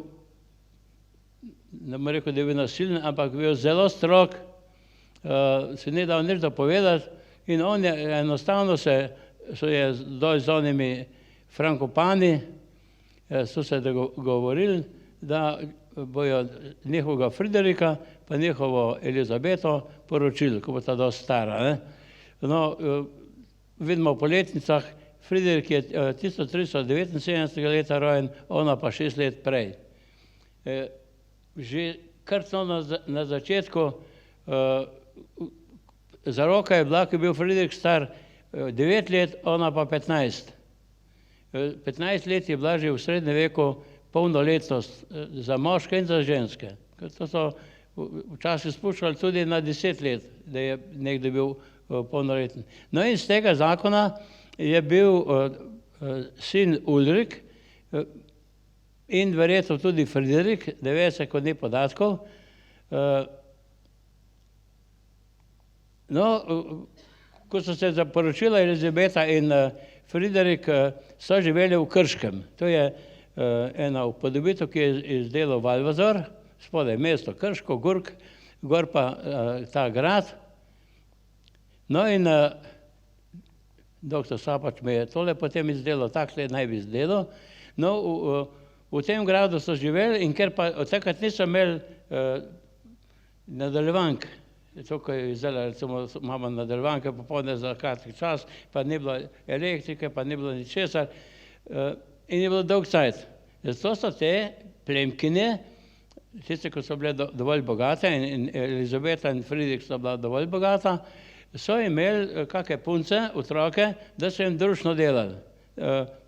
ne bom rekel, da je bil nasilen, ampak bil zelo strog, se ni dal nič dopovedati in on je enostavno so je dol z onimi Frankopani, so se dogovorili, da bojo njihovega Friderika pa njihovo Elizabeto poročili, ko bo ta dosti stara. No, vidimo v poletnicah, Friderik je 1379 leta rojen, ona pa 6 let prej. Že kar na začetku zaroka je bila, ko je bil Friderik star 9 let, ona pa 15. 15 let je bila že v srednjem veku polnoletnost za moške in za ženske. To so včasih spuščali tudi na 10 let, da je nekdo bil polnoleten. No in z tega zakona je bil sin Ulrik in verjetno tudi Friderik, ne ve se, kot ni podatkov. No, ko so se zaporočila Elizabeta in Friderik, so živeli v Krškem. To je ena upodobitev, ki je izdelal Valvazor, spodaj mesto Krško, Gurk, gor pa ta grad. No in doktor Sapač mi je tole potem izdelal, takle naj bi izdelal. No, v tem gradu so živeli in ker pa od takrat niso imeli nadaljevank, to, ko je zdaj, recimo, imamo nadaljevanke popoldne za kratek čas, pa ni bilo elektrike, pa ni bilo ničesar in je bilo dolg cajt. Zato so te plemkinje, tiste, ko so bile dovolj bogate in Elizabeta in Friedrich so bila dovolj bogata, so imeli kakšne punce, otroke, da so jim družno delali.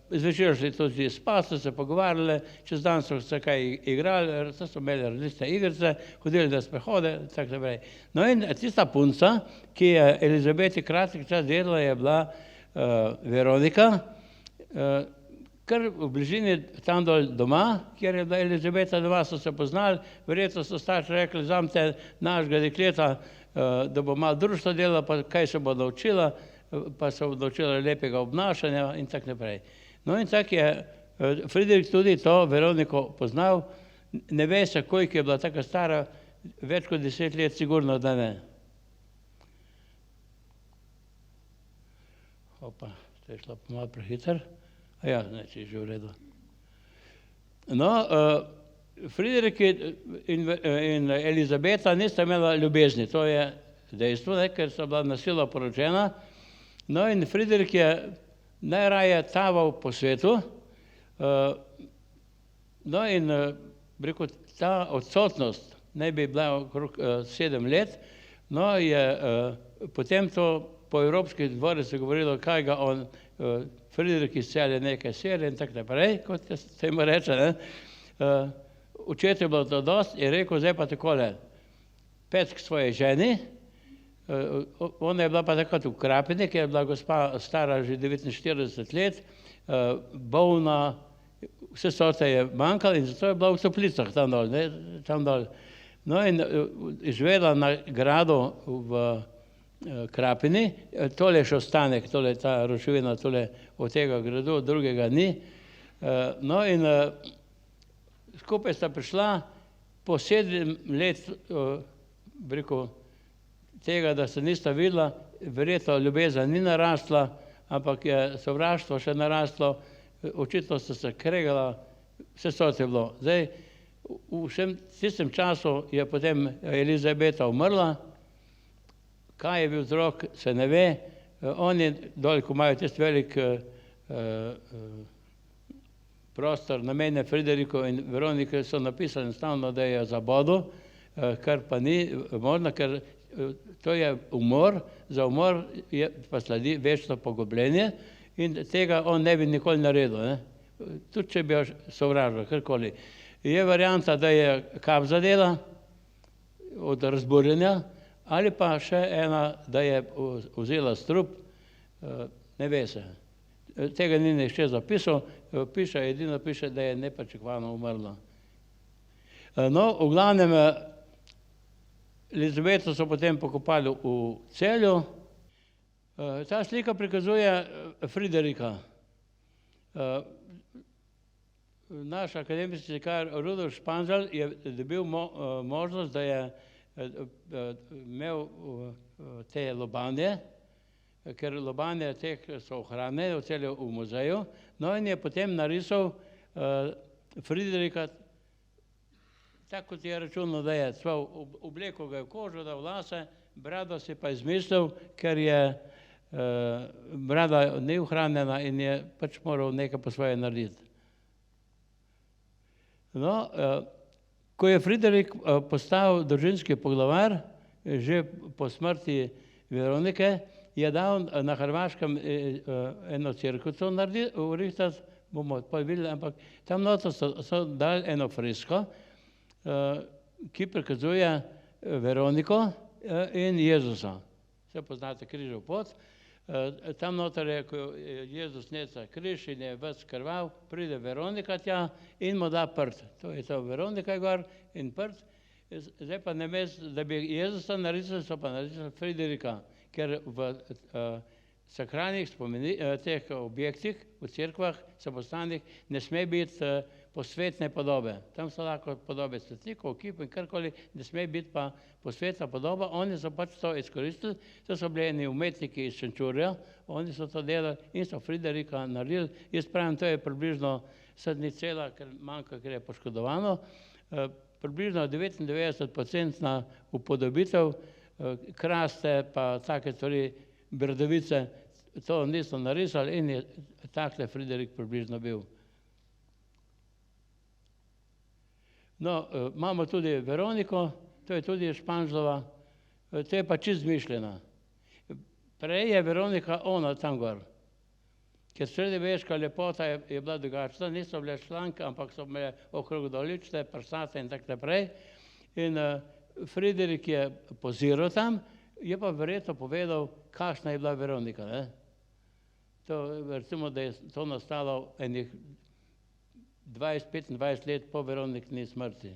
Zvečer šli tudi spat, so se pogovarjali, čez dan so se kaj igrali, so imeli različne igrice, hodili na sprehode, tako naprej. No in tista punca, ki je Elizabeti kratek čas delala, je bila Veronika, kar v bližini tam dol doma, kjer je bila Elizabeta doma, so se poznali, verjetno so starši rekli, vzemite našega dekleta, da bo malo društvo delala, pa kaj se bo naučila, pa se bo naučila lepega obnašanja in tako naprej. No in tako je Friderik tudi to Veroniko poznal, ne ve se, koliko je bila taka stara, več kot 10 let, sigurno, da ne. Opa, to je šlo malo prehiter. Ja, ne, če je že v redu. No, Friderik in Elizabeta nista imela ljubezni, to je dejstvo, ker so bila na silo poročena. No in Friderik je najraje taval po svetu, no in rekel, ta odsotnost naj bi bila okrog 7 let, no je potem to po evropskih dvorih se govorilo, kaj ga on, Friderik izcelje nekaj serije in tako naprej, kot se jim reče, ne. Očetu je bilo to dosti in rekel, zdaj pa takole, pet k svoji ženi, ona je bila pa takrat v Krapini, ker je bila gospa stara že 49 let, bolna, vse sorte je manjkalo in zato je bila v toplicah tam dol, ne, tam dol. No in živela na gradu v Krapini, tole je še ostanek, tole je ta ruševina, tole od tega gradu, drugega ni. No in skupaj sta prišla po 7 let, rekel, tega, da se nista videla, verjetno ljubezen ni narasla, ampak je sovraštvo še naraslo, očitno sta se kregala, vse sorte je bilo. Zdaj, v vsem tistem času je potem Elizabeta umrla, kaj je bil vzrok, se ne ve. Oni dol, ko imajo tisti velik prostor namenjen Frideriku in Veroniki, so napisali enostavno, da je zabodel, kar pa ni možno, ker to je umor, za umor je pa sledi večno pogubljenje in tega on ne bi nikoli naredil, ne. Tudi če bi jo sovražil, karkoli. Je varianta, da je kap zadela od razburjenja, ali pa še ena, da je vzela strup, ne ve se. Tega ni nihče zapisal, edino piše, da je nepričakovano umrla. No, v glavnem, Elizabeto so potem pokopali v Celju. Ta slika prikazuje Friderika. Naš akademski slikar Rudolf Španžal je dobil možnost, da je imel te lobanje, ker lobanje teh so ohranjene v Celju v muzeju, no in je potem narisal Friderika, tako kot je računal, da je cval, oblekel ga je v kožo, da v lase, brado si pa izmislil, ker je brada ni ohranjena in je pač moral nekaj po svoje narediti. No, ko je Friderik postal družinski poglavar, že po smrti Veronike, je dal na Hrvaškem eno cerkvico vrihtati, bomo pa videli, ampak tam noter so dali eno fresko, ki prikazuje Veroniko in Jezusa. Vse poznate križev pot. Tam noter je, ko je Jezus nesa križ in je ves krvav, pride Veronika tja in mu da prt. To je to, Veronika je gor in prt. Zdaj pa namesto, da bi Jezusa narisali, so pa narisali Friderika, ker v sakralnih teh objektih, v cerkvah, samostanih, ne sme biti posvetne podobe. Tam so lahko podobe svetnikov, kip in karkoli, ne sme biti pa posvetna podoba. Oni so pač to izkoristili, to so bili eni umetniki iz Šenčurja, oni so to delali in so Friderika naredili. Jaz pravim, to je približno, sad ni cela, ker manjka, ker je poškodovano, približno 99% upodobitev, kraste pa take stvari, bradavice, to niso narisali in je takle Friderik približno bil. No, imamo tudi Veroniko, to je tudi Španžlova, to je pa čisto izmišljena. Prej je Veronika ona tam gor, ker srednjeveška lepota je bila drugačna, niso bile članke, ampak so bile okrog dolične, prsate in tako naprej. In Friderik je poziral tam, je pa verjetno povedal, kakšna je bila Veronika. Ne? To, recimo, da je to nastalo enih 20-25 let po Veronikini smrti.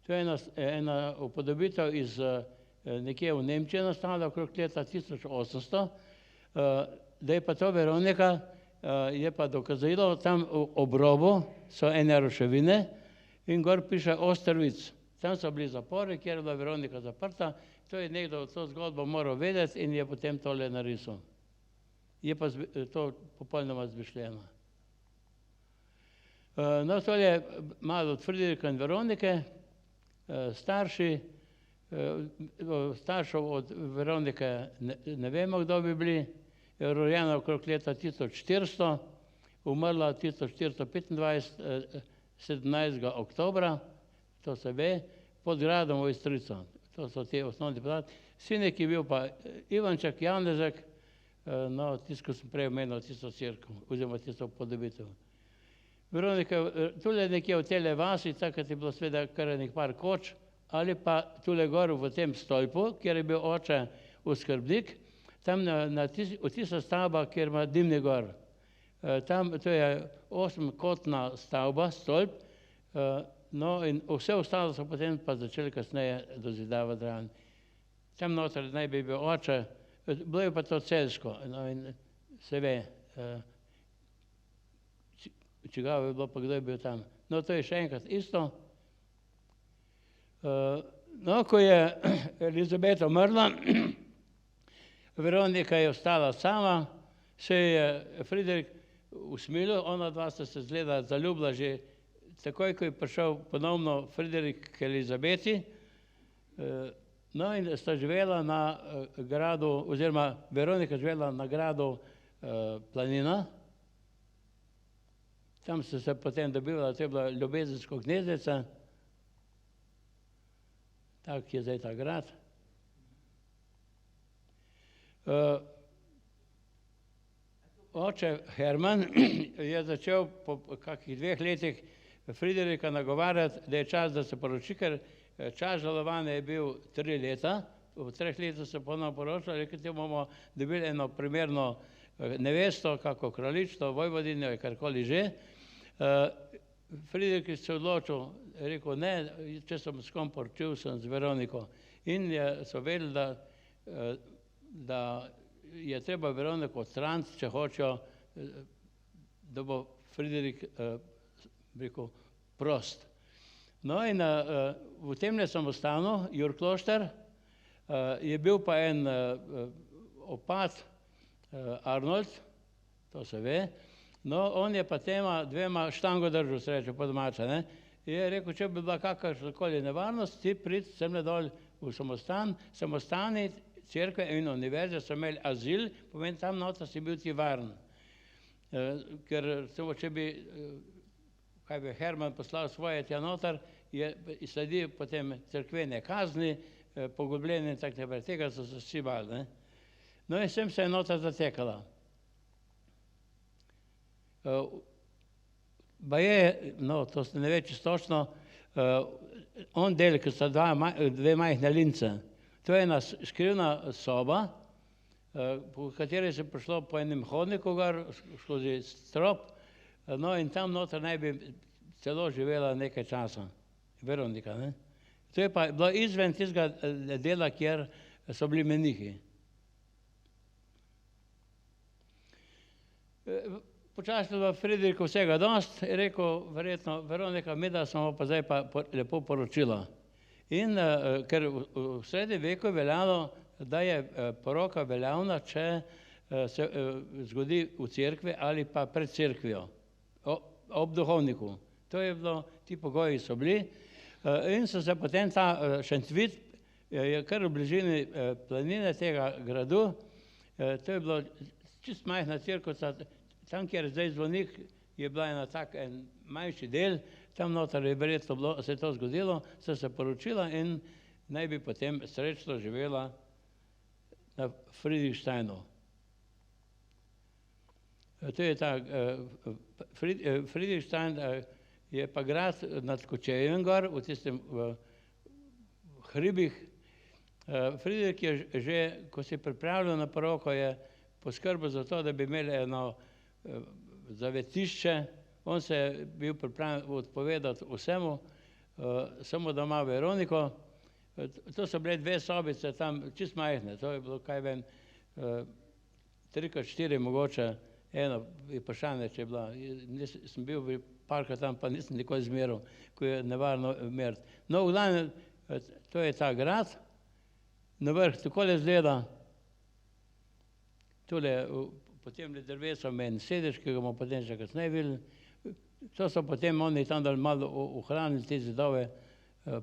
To je ena upodobitev iz nekje v Nemčiji nastala okrog leta 1800, da je pa to Veronika, je pa dokazilo, tam ob robu so ene ruševine in gor piše Osterwitz. Tam so bili zapori, kjer je bila Veronika zaprta, to je nekdo to zgodbo moral vedeti in je potem tole narisal. Je pa to popolnoma izmišljeno. No, to je malo od Friderika in Veronike, staršev od Veronike ne vemo, kdo bi bili, je rojena okrog leta 1400, umrla 1425, 17. oktobra, to se ve, pod gradom Ojstrico. To so te osnovni podatki. Sinek je bil pa Ivanček, Janezek, no, tisto, ko sem prej omenil, tisto cerkev, oziroma tisto upodobitev. Veronika, tule nekje v tele vasi, takrat je bilo seveda kar enih par koč, ali pa tule gor v tem stolpu, kjer je bil oče oskrbnik, tam v tista stavba, kjer ima dimni gor. Tam, to je 8-kotna stavba, stolp, no in vse ostalo so potem pa začeli kasneje dozidavati zraven. Tam noter naj bi bil oče, bilo je pa to Celjsko, no in se ve, čigav je bilo, pa kdo je bil tam. No, to je še enkrat isto. No, ko je Elizabeta umrla, Veronika je ostala sama, se je Friderik usmilil, ona dva sta se zgleda zaljubila že takoj, ko je prišel ponovno Friderik k Elizabeti, no in sta živela na gradu, oziroma Veronika živela na gradu Planina. Tam so se potem dobivala, to je bila ljubezensko gnezdica, tak je zdaj ta grad. Oče Herman je začel po kakih 2 letih Friderika nagovarjati, da je čas, da se poroči, ker čas žalovanja je bil 3 leta, v 3 letih se ponovno poročali, ker bomo dobili eno primerno nevesto, kako kraljično, vojvodinjo, karkoli že. Friderik se je odločil, je rekel, ne, če sem s kom poročil, sem z Veroniko. In so vedeli, da je treba Veroniko odstraniti, če hočejo, da bo Friderik rekel, prost. No in v temle samostanu, Jurklošter, je bil pa en opat, Arnold, to se ve, no on je pa tema 2 štango držal, se reče po domače, ne. Je rekel, če bi bila kakršnakoli nevarnost, ti pridi semle dol v samostan, samostani, cerkve in univerze so imeli azil, pomeni tam noter si bil ti varen. Ker če bi kaj bi Herman poslal svoje tja noter, sledi potem cerkvene kazni, pogubljenje in tako naprej. Tega so se vsi bali. No in sem se je noter zatekala. Baje, no to ne ve čisto točno, on del, ker sta 2 majhne lince, To je ena skrivna soba, po kateri se prišlo po enem hodniku gor, skozi strop, no in tam noter naj bi celo živela nekaj časa, Veronika, ne. To je pa bilo izven tistega dela, kjer so bili menihi. Počasno v Frideriku vsega dost, je rekel verjetno, Veronika, midva smo pa zdaj pa lepo poročila. In ker v srednjem veku je veljalo, da je poroka veljavna, če se zgodi v cerkvi ali pa pred cerkvijo, ob duhovniku. To je bilo, ti pogoji so bili. In so se potem ta Šentvid, je kar v bližini planine tega gradu, to je bilo čist majhna cerkvica, tam, kjer je zdaj zvonik, je bila en manjši del, tam noter je verjetno bilo, se je to zgodilo, so se poročila in naj bi potem srečno živela na Friedrichsteinu. To je ta Friedrichstein, je pa grad nad Kočevjem gor, v tistem hribih. Friderik je že, ko se je pripravljal na poroko, je poskrbel za to, da bi imeli eno zavetišče. On se je bil pripravljen odpovedati vsemu, samo da ima Veroniko. To so bile 2 sobice tam, čist majhne, to je bilo, kaj vem, 3x4 mogoče, eno vprašanje, če je bila. Sem bil parkrat tam, pa nisem nikoli zmeril, ko je nevarno meriti. No, v glavnem, to je ta grad, na vrh takole izgleda, tule potem je drvesom en sedež, ki ga bomo potem še kasneje videli. To so potem oni tam dali malo ohranili te zidove,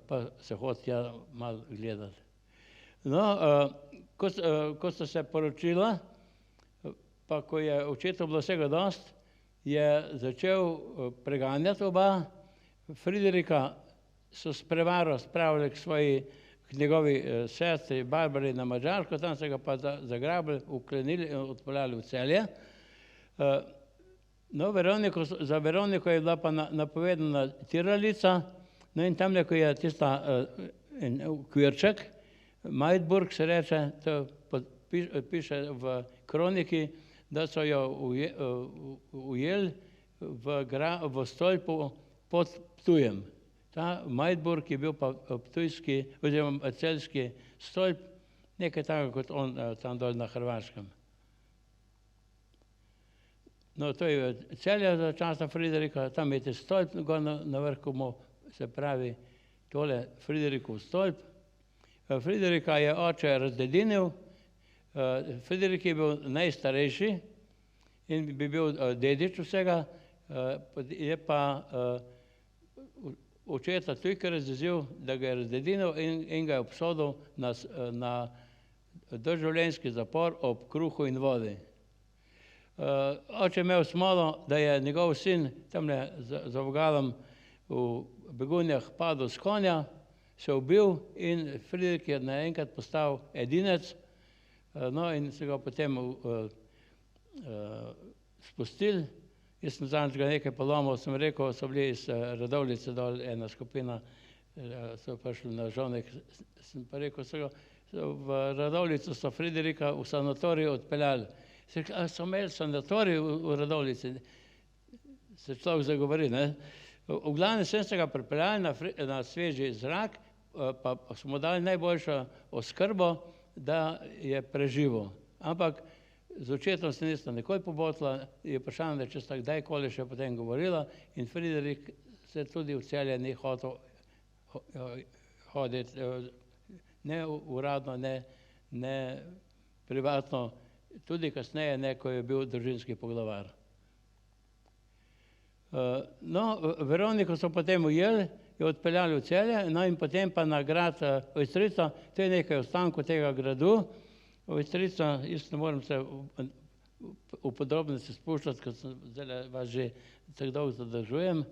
pa se hodi tja malo gledati. No, ko sta se poročila, pa ko je očetu bilo vsega dost, je začel preganjati oba. Friderika so s prevaro spravili k njegovi sestri Barbari na Madžarsko, tam so ga pa zagrabili, uklenili in odpeljali v Celje. No, za Veroniko je bila pa napovedana tiralica, no in tamle, ko je tista en okvirček, Majdburg se reče, to piše v kroniki, da so jo ujeli v stolpu pod Ptujem. Ta Majdburg je bil pa ptujski oziroma celjski stolp, nekaj tako kot on tam dol na Hrvaškem. No, to je Celje za časa Friderika, tam je stolp gor na vrhu, se pravi tole Friderikov stolp. Friderika je oče razedinil, Friderik je bil najstarejši in bi bil dedič vsega, je pa očeta toliko razjezil, da ga je razedinil in ga je obsodil na doživljenjski zapor ob kruhu in vodi. Oče je imel smolo, da je njegov sin tamle za vogalom v Begunjah padel s konja, se ubil in Friderik je naenkrat postal edinec, no in so ga potem spustili. Jaz sem zadnjič ga nekaj polomil, sem rekel, so bili iz Radovljice dol, ena skupina, so prišli na Žovnek, sem pa rekel, v Radovljico so Friderika v sanatoriju odpeljali. Sem rekel, a so imeli sanatorij v Radovljici? Se človek zagovori, ne? V glavnem sem se ga pripeljali na sveži zrak, pa smo dali najboljšo oskrbo, da je preživel. Ampak z očetom se nista nikoli pobotila, je vprašanje, če sta kdajkoli še potem govorila in Friderik se tudi v Celje ni hotel hoditi, ne uradno, ne privatno, tudi kasneje ne, ko je bil družinski poglavar. No, Veroniko so potem ujeli, jo odpeljali v Celje, no in potem pa na grad Ojstrica, to je nekaj ostankov tega gradu. Ojstrica, jaz ne morem se v podrobnosti spuščati, ker zdaj vas že tako dolgo zadržujem.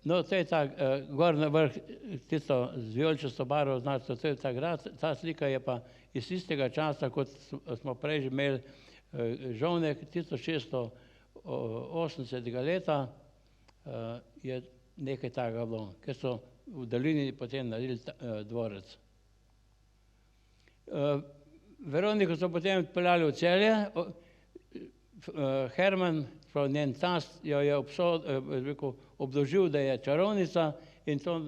No, to je ta gor na vrh, tisto z vijoličasto barvo označeno, to je ta grad, ta slika je pa iz istega časa, kot smo prej že imeli Žovnek, 1680. leta je nekaj takega bilo, ker so v dolini potem naredili dvorec. Veroniko so potem odpeljali v Celje. Herman, njen tast, jo je obdolžil, da je čarovnica, in to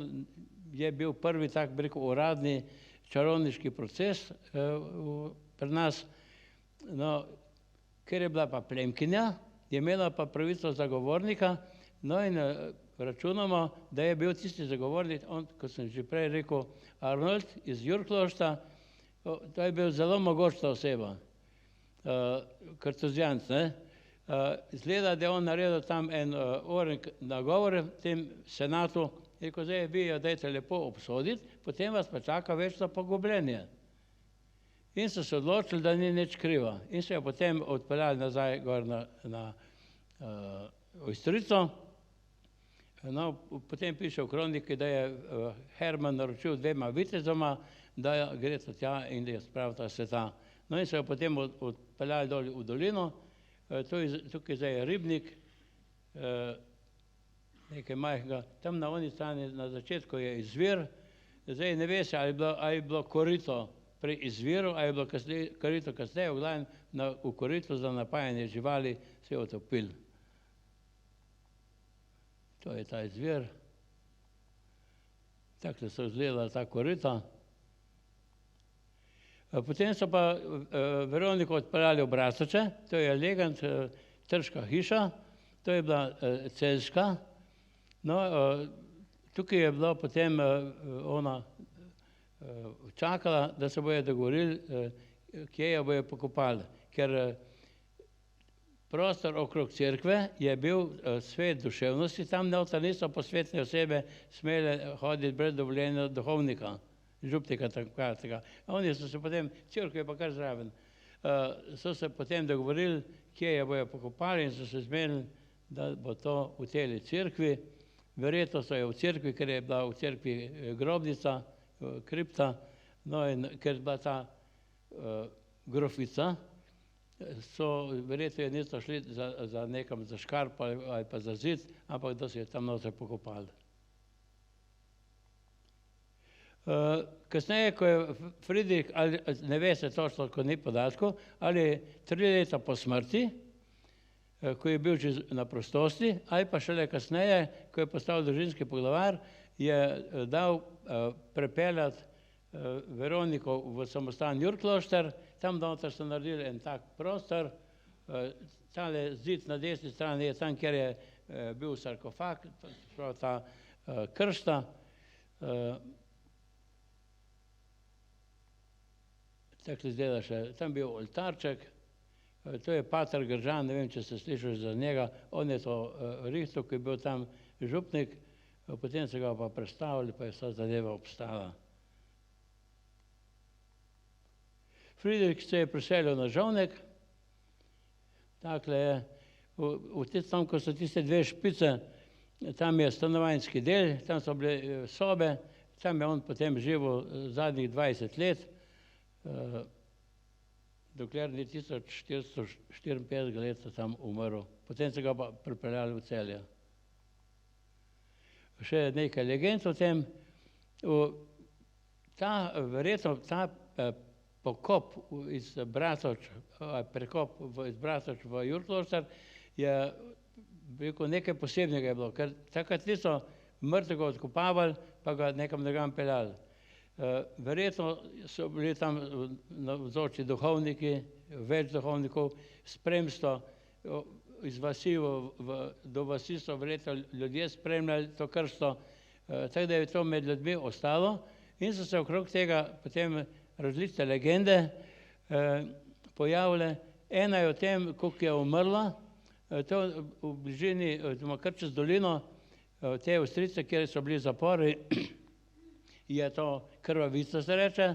je bil prvi tak, uradni čarovniški proces pri nas. No, ker je bila pa plemkinja, je imela pa pravico zagovornika, no in računamo, da je bil tisti zagovornik, kot sem že prej rekel, Arnold iz Jurklošta. To je bil zelo mogočna oseba, kartuzijanc, ne. Izgleda, da je on naredil tam en ornik nagovor v tem senatu, rekel, zdaj vi jo dajte lepo obsoditi, potem vas pa čaka večno pogubljenje. In so se odločili, da ni nič kriva. In so jo potem odpeljali nazaj gor na Ojstrico. No, potem piše v kroniki, da je Herman naročil 2 vitezoma, da gre tja in da je spravita sveta. No in so jo potem odpeljali dol v dolino. Tukaj zdaj je ribnik, nekaj majhnega. Tam na oni strani na začetku je izvir. Zdaj ne ve se, ali je bilo korito pri izviru, ali je bilo korito kasneje, v glavnem v koritu za napajanje živali se je utopil. To je ta izvir. Tako so izgledala ta korita. Potem so pa Veroniko odpeljali v Braslovče, to je Legant, trška hiša, to je bila celjska. No, tukaj je bila potem ona čakala, da se bojo dogovorili, kje jo bojo pokopali, ker prostor okrog cerkve je bil svet duševnosti, tam noter niso posvetne osebe smele hoditi brez dovoljenja duhovnika, župnika takratnega. Oni so se potem, cerkev je pa kar zraven, so se potem dogovorili, kje jo bojo pokopali, in so se zmenili, da bo to v tej cerkvi. Verjetno so jo v cerkvi, ker je bila v cerkvi grobnica, kripta, no in ker je bila ta grofica, verjetno je niso šli nekam za škarp ali pa za zid, ampak da so jo tam noter pokopali. Kasneje, ko je Friedrich, ali ne ve se točno, ko ni podatkov, ali 3 leta po smrti, ko je bil že na prostosti, ali pa šele kasneje, ko je postal družinski poglavar, je dal prepeljati Veroniko v samostan Jurklošter, tam noter so naredili en tak prostor, tale zid na desni strani je tam, kjer je bil sarkofag, ta krsta. Tako izgleda še, tam bil oltarček, to je pater Gržan, ne vem, če ste slišali za njega, on je to rihtal, ko je bil tam župnik, potem so ga pa prestavili, pa je vsa zadeva obstala. Friedrich se je preselil na Žovnek, takle je, tam, ko so tiste 2 špice, tam je stanovanjski del, tam so bile sobe, tam je on potem živel zadnjih 20 let, dokler ni 1454 leta tam umrl. Potem so ga pa pripeljali v Celje. Še nekaj legend o tem. Verjetno ta pokop iz Braslovč, prekop iz Braslovč v Jurklošter je nekaj posebnega je bilo, ker takrat niso mrtvega odkopavali, pa ga nekam drugam peljali. Verjetno so bili tam navzoči duhovniki, več duhovnikov, spremstvo iz vasi do vasi so verjetno ljudje spremljali to krsto, tako da je to med ljudmi ostalo in so se okrog tega potem različne legende pojavile. Ena je o tem, koliko je umrla, to v bližini, kar čez dolino te Ojstrice, kjer so bili zapori, je to krvavica, se reče,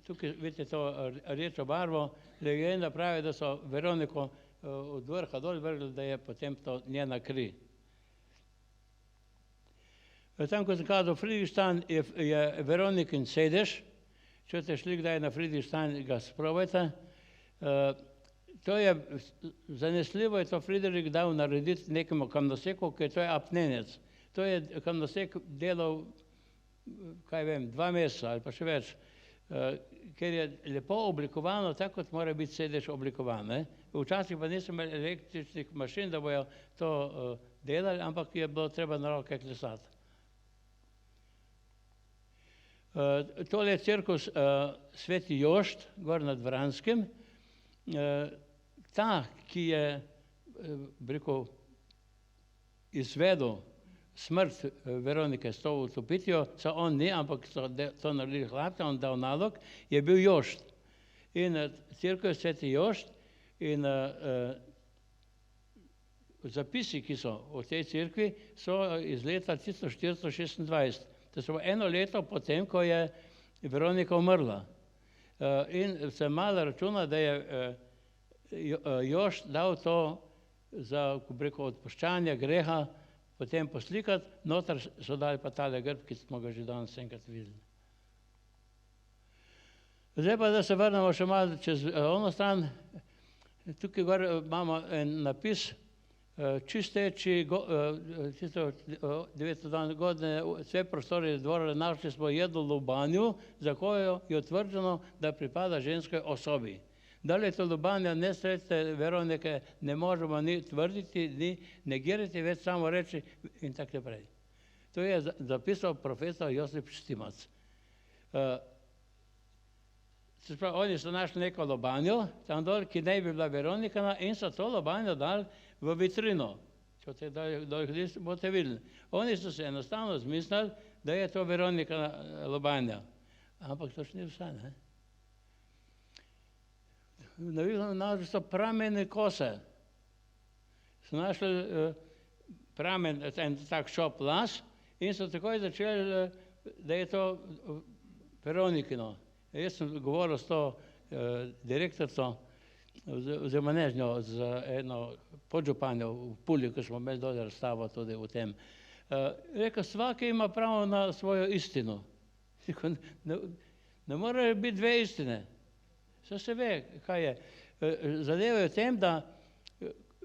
tukaj vidite to rdečo barvo, legenda pravi, da so Veroniko od vrha dol vrgli, da je potem to njena kri. Tam, ko sem kazal Friedrichsthal, je Veronikin sedež, če ste šli kdaj na Friedrichsthal, ga sprobajte. To je, zanesljivo je to Friedrich dal narediti nekemu kamnoseku, ker to je apnenec. To je kamnosek delal, kaj vem, 2 meseca ali pa še več. ker je lepo oblikovano, tako kot mora biti sedež oblikovan. Ne. Včasih pa niso imeli električnih mašin, da bojo to delali, ampak je bilo treba na roke klesati. Tole je cirkus Sveti Jošt, gor nad Vranskim. Ta, ki je, bi rekel, izvedel smrt Veronike s to utopitvijo, so on ni, ampak so to naredili hlapci, on dal nalog, je bil Jošt. In cirkus Sveti Jošt in zapisi, ki so v tej cerkvi, so iz leta 1426. To so eno leto potem, ko je Veronika umrla. In se malo računa, da je Jošt dal to za, ko bi rekel, odpuščanje greha, potem poslikati, noter so dali pa tale grb, ki smo ga že danes enkrat videli. Zdaj pa, da se vrnemo še malo čez ono stran. Tukaj gor imamo en napis, čisteći 9. godine sve prostore dvora našli smo jednu lubanju za koju je utvrđeno da pripada ženskoj osobi. Da li je to lubanja nesretne Veronike, ne možemo ni tvrditi, ni negirati, već samo reći in tako naprej. To je zapisal profesor Josip Štimac. Oni so našli neko lobanjo, tam dol, ki ne bi bila Veronikana, in so to lobanjo dali v vitrino. Če boste videli. Oni so se enostavno zmislili, da je to Veronikana lobanja. Ampak to še ni vse, ne? Našli so pramene kose. So našli pramen, en tak šop las, in so takoj začeli, da je to Veronikino. Jaz sem govoril s to direktorico, oziroma ne z njo, z eno podžupanjo v Pulju, ko smo imeli dole razstavo tudi v tem. Rekel, svaki ima pravo na svojo istino. Ne morajo biti dve istine. Saj se ve, kaj je. Zadeva je v tem, da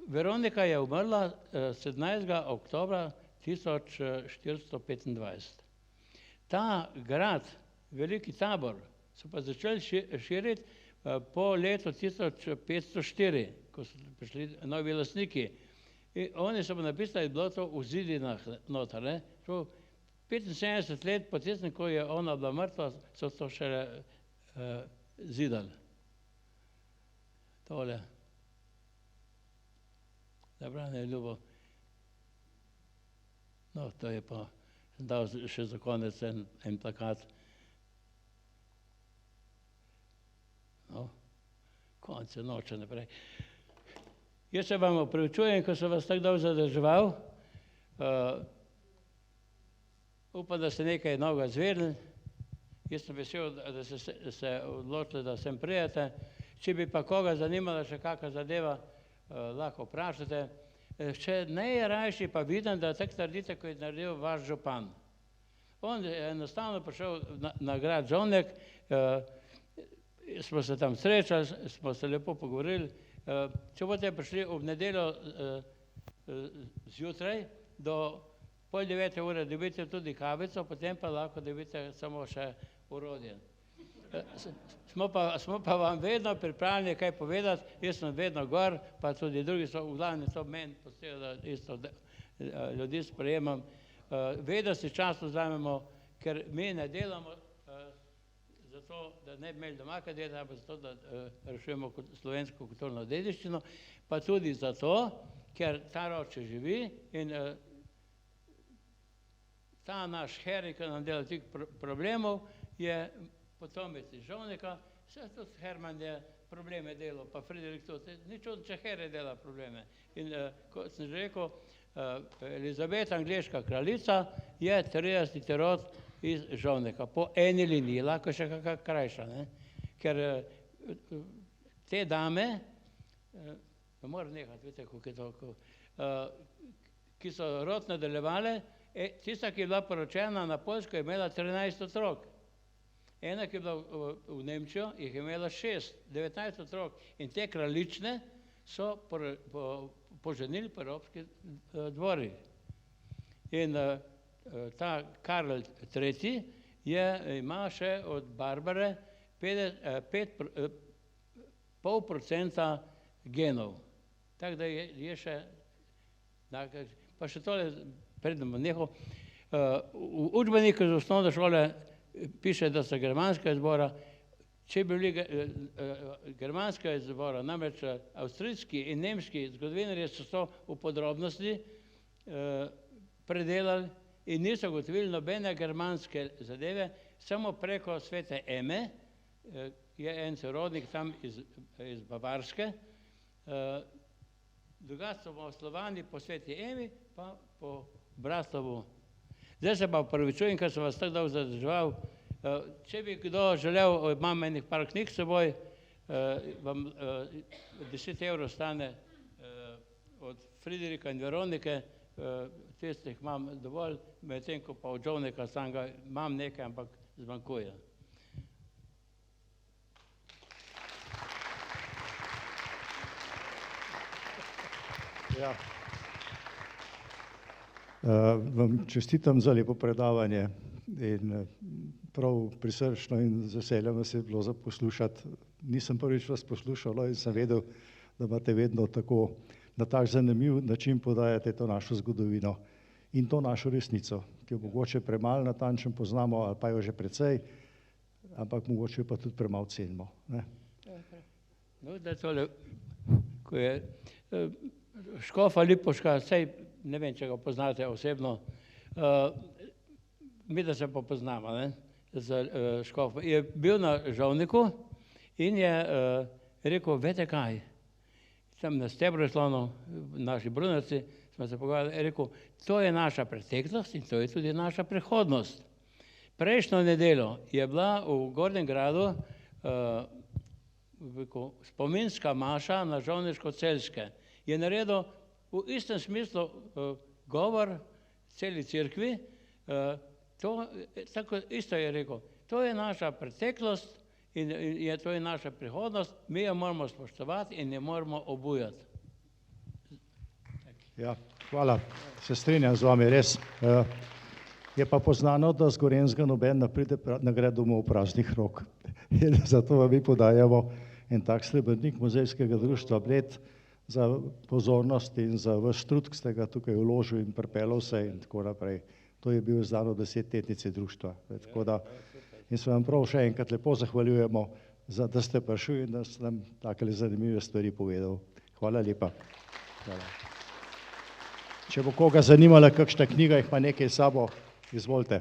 Veronika je umrla 17. oktobra 1425. Ta grad, Veliki Tabor, so pa začeli širiti po letu 1504, ko so prišli novi lastniki. In oni so pa napisali, da je bilo to v zidinah noter. 75 let po tistem, ko je ona bila mrtva, so to še zidali. Tole. Zabrane je ljubo. No, to je pa, sem dal še za konec en plakat. No, konce noče naprej. Jaz se vam opravičujem, ko sem vas tako dolgo zadrževal. Upam, da ste nekaj novega izvedeli. Jaz sem vesel, da ste se odločili, da sem prijete. Če bi pa koga zanimala še kakšna zadeva, lahko vprašate. Še najrajši pa vidim, da tako naredite, kot je naredil vaš župan. On je enostavno prišel na grad Žovnek, smo se tam srečali, smo se lepo pogovorili. Če boste prišli v nedeljo zjutraj, do 8:30 dobite tudi kavico, potem pa lahko dobite samo še orodje. Smo pa vam vedno pripravljeni kaj povedati, jaz sem vedno gor, pa tudi drugi so, v glavnem so meni postajo, da isto ljudi sprejemam. Vedno si čas vzamemo, ker mi ne delamo zato, da ne bi imeli doma kaj delati, ampak zato, da rešujemo slovensko kulturno dediščino, pa tudi zato, ker ta rod še živi in ta naš Herij, ki nam dela tih problemov, je potomec iz Žovnika, vse tudi Herman je probleme delal, pa Friderik tudi, ni čudno, če Herij dela probleme. In kot sem že rekel, Elizabeta, angleška kraljica, je 30. rod iz Žovnika, po eni liniji, lahko še kakšna krajša, ne? Ker te dame, ne moram nehati, vidite, kako je to, ki so rod nadaljevale, tista, ki je bila poročena na Poljsko, je imela 13 otrok. Ena, ki je bila v Nemčijo, jih je imela 6, 19 otrok. In te kraljične so poženili po evropskih dvorih. In ta Karl III. Ima še od Barbare 0,5% genov. Tako da je še, pa še tole, predem bom nehal, v učbeniku za osnovne šole piše, da so germanska izvora, če bi bili germanska izvora, namreč avstrijski in nemški zgodovinarji so to v podrobnosti predelali in niso ugotovili nobene germanske zadeve, samo preko svete Eme, je en sorodnik tam iz Bavarske, drugače so Slovani po sveti Emi, pa po Braslovu. Zdaj se pa opravičujem, ker sem vas tako dolgo zadrževal. Če bi kdo želel, imam enih par knjig s seboj, vam 10 € stane od Friderika in Veronike, tistih imam dovolj, medtem ko pa od Džovnika samega imam nekaj, ampak zmanjkuje. Ja. Vam čestitam za lepo predavanje in prav prisrčno in z veseljem vas je bilo za poslušati. Nisem prvič vas poslušal in sem vedel, da imate vedno tako na tak zanimiv način podajate to našo zgodovino in to našo resnico, ki jo mogoče premalo natančno poznamo ali pa jo že precej, ampak mogoče pa tudi premalo cenimo. No, da tole, ko je škofa Lipovška, saj ne vem, če ga poznate osebno, mi da se pa poznamo, z škofom. Je bil na Žovniku in je rekel, veste kaj, tam na stebru slonu, naši Brunarci, smo se pogovarjali, je rekel, to je naša preteklost in to je tudi naša prihodnost. Prejšnjo nedeljo je bila v Gornjem Gradu spominska maša na Žovniško-Celjske. Je naredil v istem smislu govor celi cerkvi, tako isto je rekel, to je naša preteklost in to je naša prihodnost, mi jo moramo spoštovati in jo moramo obujati. Ja, hvala, se strinjam z vami, res. Je pa poznano, da z Gorenjskega noben ne pride na gre domov praznih rok. In zato vam mi podajamo en tak srebrnik Muzejskega društva Bled za pozornost in za vaš trud, ki ste ga tukaj vložil in pripeljal se in tako naprej. To je bil izdano 10-letnici društva. Tako da, in se vam prav še enkrat lepo zahvaljujemo, da ste prišli in da ste nam takele zanimive stvari povedal. Hvala lepa. Hvala. Če bo koga zanimala kakšna knjiga, jih ima nekaj s sabo, izvolite.